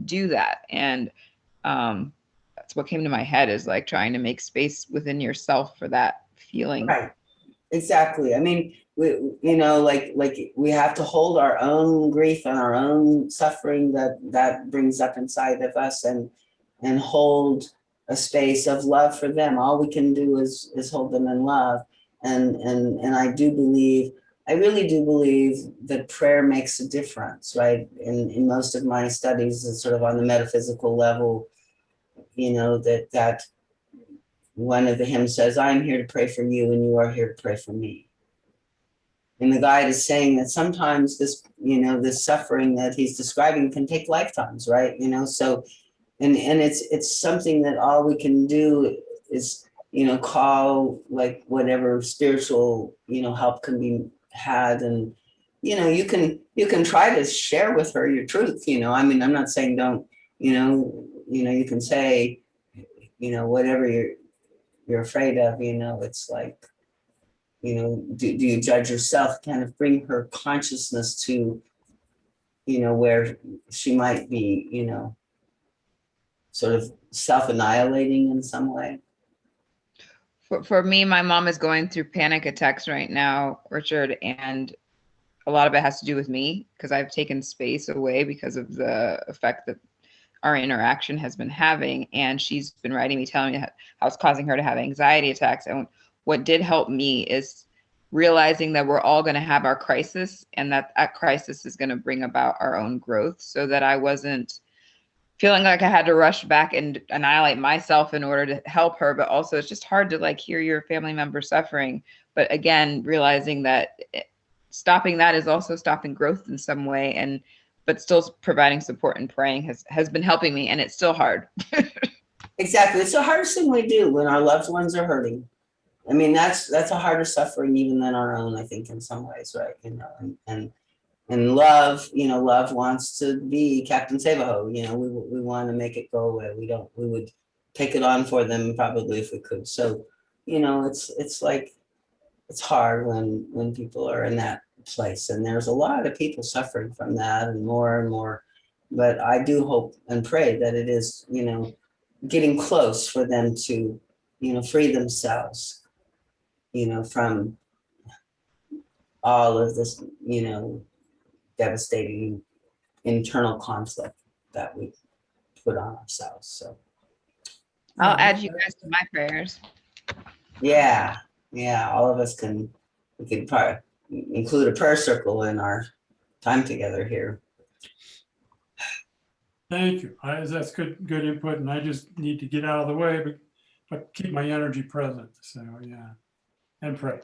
do that. And that's what came to my head, is like trying to make space within yourself for that feeling. Right. Exactly. I mean, like we have to hold our own grief and our own suffering that brings up inside of us, and hold a space of love for them. All we can do is hold them in love. And I really do believe that prayer makes a difference, right? In most of my studies, it's sort of on the metaphysical level, that one of the hymns says, I'm here to pray for you and you are here to pray for me. And the guide is saying that sometimes this, this suffering that he's describing can take lifetimes, right? So, and it's something that all we can do is, call like whatever spiritual, help can be had. And, you can try to share with her your truth, I mean, I'm not saying don't, you can say, whatever you're afraid of, it's like, do you judge yourself? Kind of bring her consciousness to, where she might be, sort of self-annihilating in some way. For me, my mom is going through panic attacks right now, Richard, and a lot of it has to do with me, because I've taken space away because of the effect that our interaction has been having. And she's been writing me, telling me how it's causing her to have anxiety attacks. And what did help me is realizing that we're all going to have our crisis, and that crisis is going to bring about our own growth, so that I wasn't feeling like I had to rush back and annihilate myself in order to help her. But also it's just hard to like hear your family member suffering. But again, realizing that stopping that is also stopping growth in some way, and but still providing support and praying has been helping me, and it's still hard. Exactly. It's the hardest thing we do when our loved ones are hurting. I mean, that's a harder suffering even than our own, I think, in some ways, right? You know, and love, you know, love wants to be Captain Save-A-Ho. You know, we want to make it go away. We would take it on for them probably if we could. So, you know, it's like, it's hard when people are in that place, and there's a lot of people suffering from that and more. But I do hope and pray that it is, you know, getting close for them to, you know, free themselves, you know, from all of this, you know, devastating internal conflict that we put on ourselves. So I'll add you guys to my prayers. yeah, all of us we could probably include a prayer circle in our time together here. Thank you. That's good input, and I just need to get out of the way, but keep my energy present. So yeah, and pray.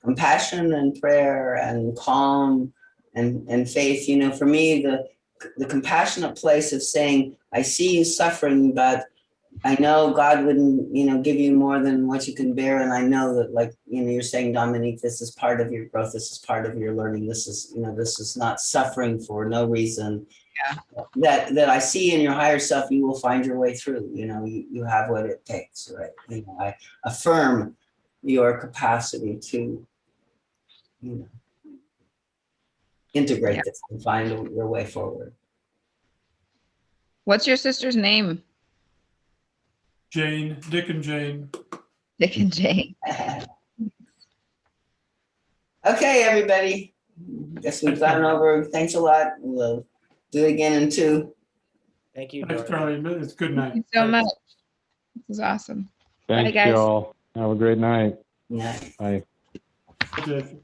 Compassion and prayer and calm and faith. You know, for me, the compassionate place of saying, I see you suffering, but I know God wouldn't, you know, give you more than what you can bear. And I know that, like, you know, you're saying, Dominique, this is part of your growth. This is part of your learning. This is, you know, this is not suffering for no reason. Yeah. That I see in your higher self, you will find your way through. You know, you have what it takes, right? You know, I affirm your capacity to, you know, integrate this and find your way forward. What's your sister's name? Jane, Dick and Jane. Dick and Jane. Okay, everybody. Guess we've gone over. Thanks a lot. We'll do it again in 2. Thank you, Thanks, Dorothy. Charlie. It's good night. Thank you so much. This is awesome. Thanks, guys. y'all. Have a great night. Yeah. Bye. Okay.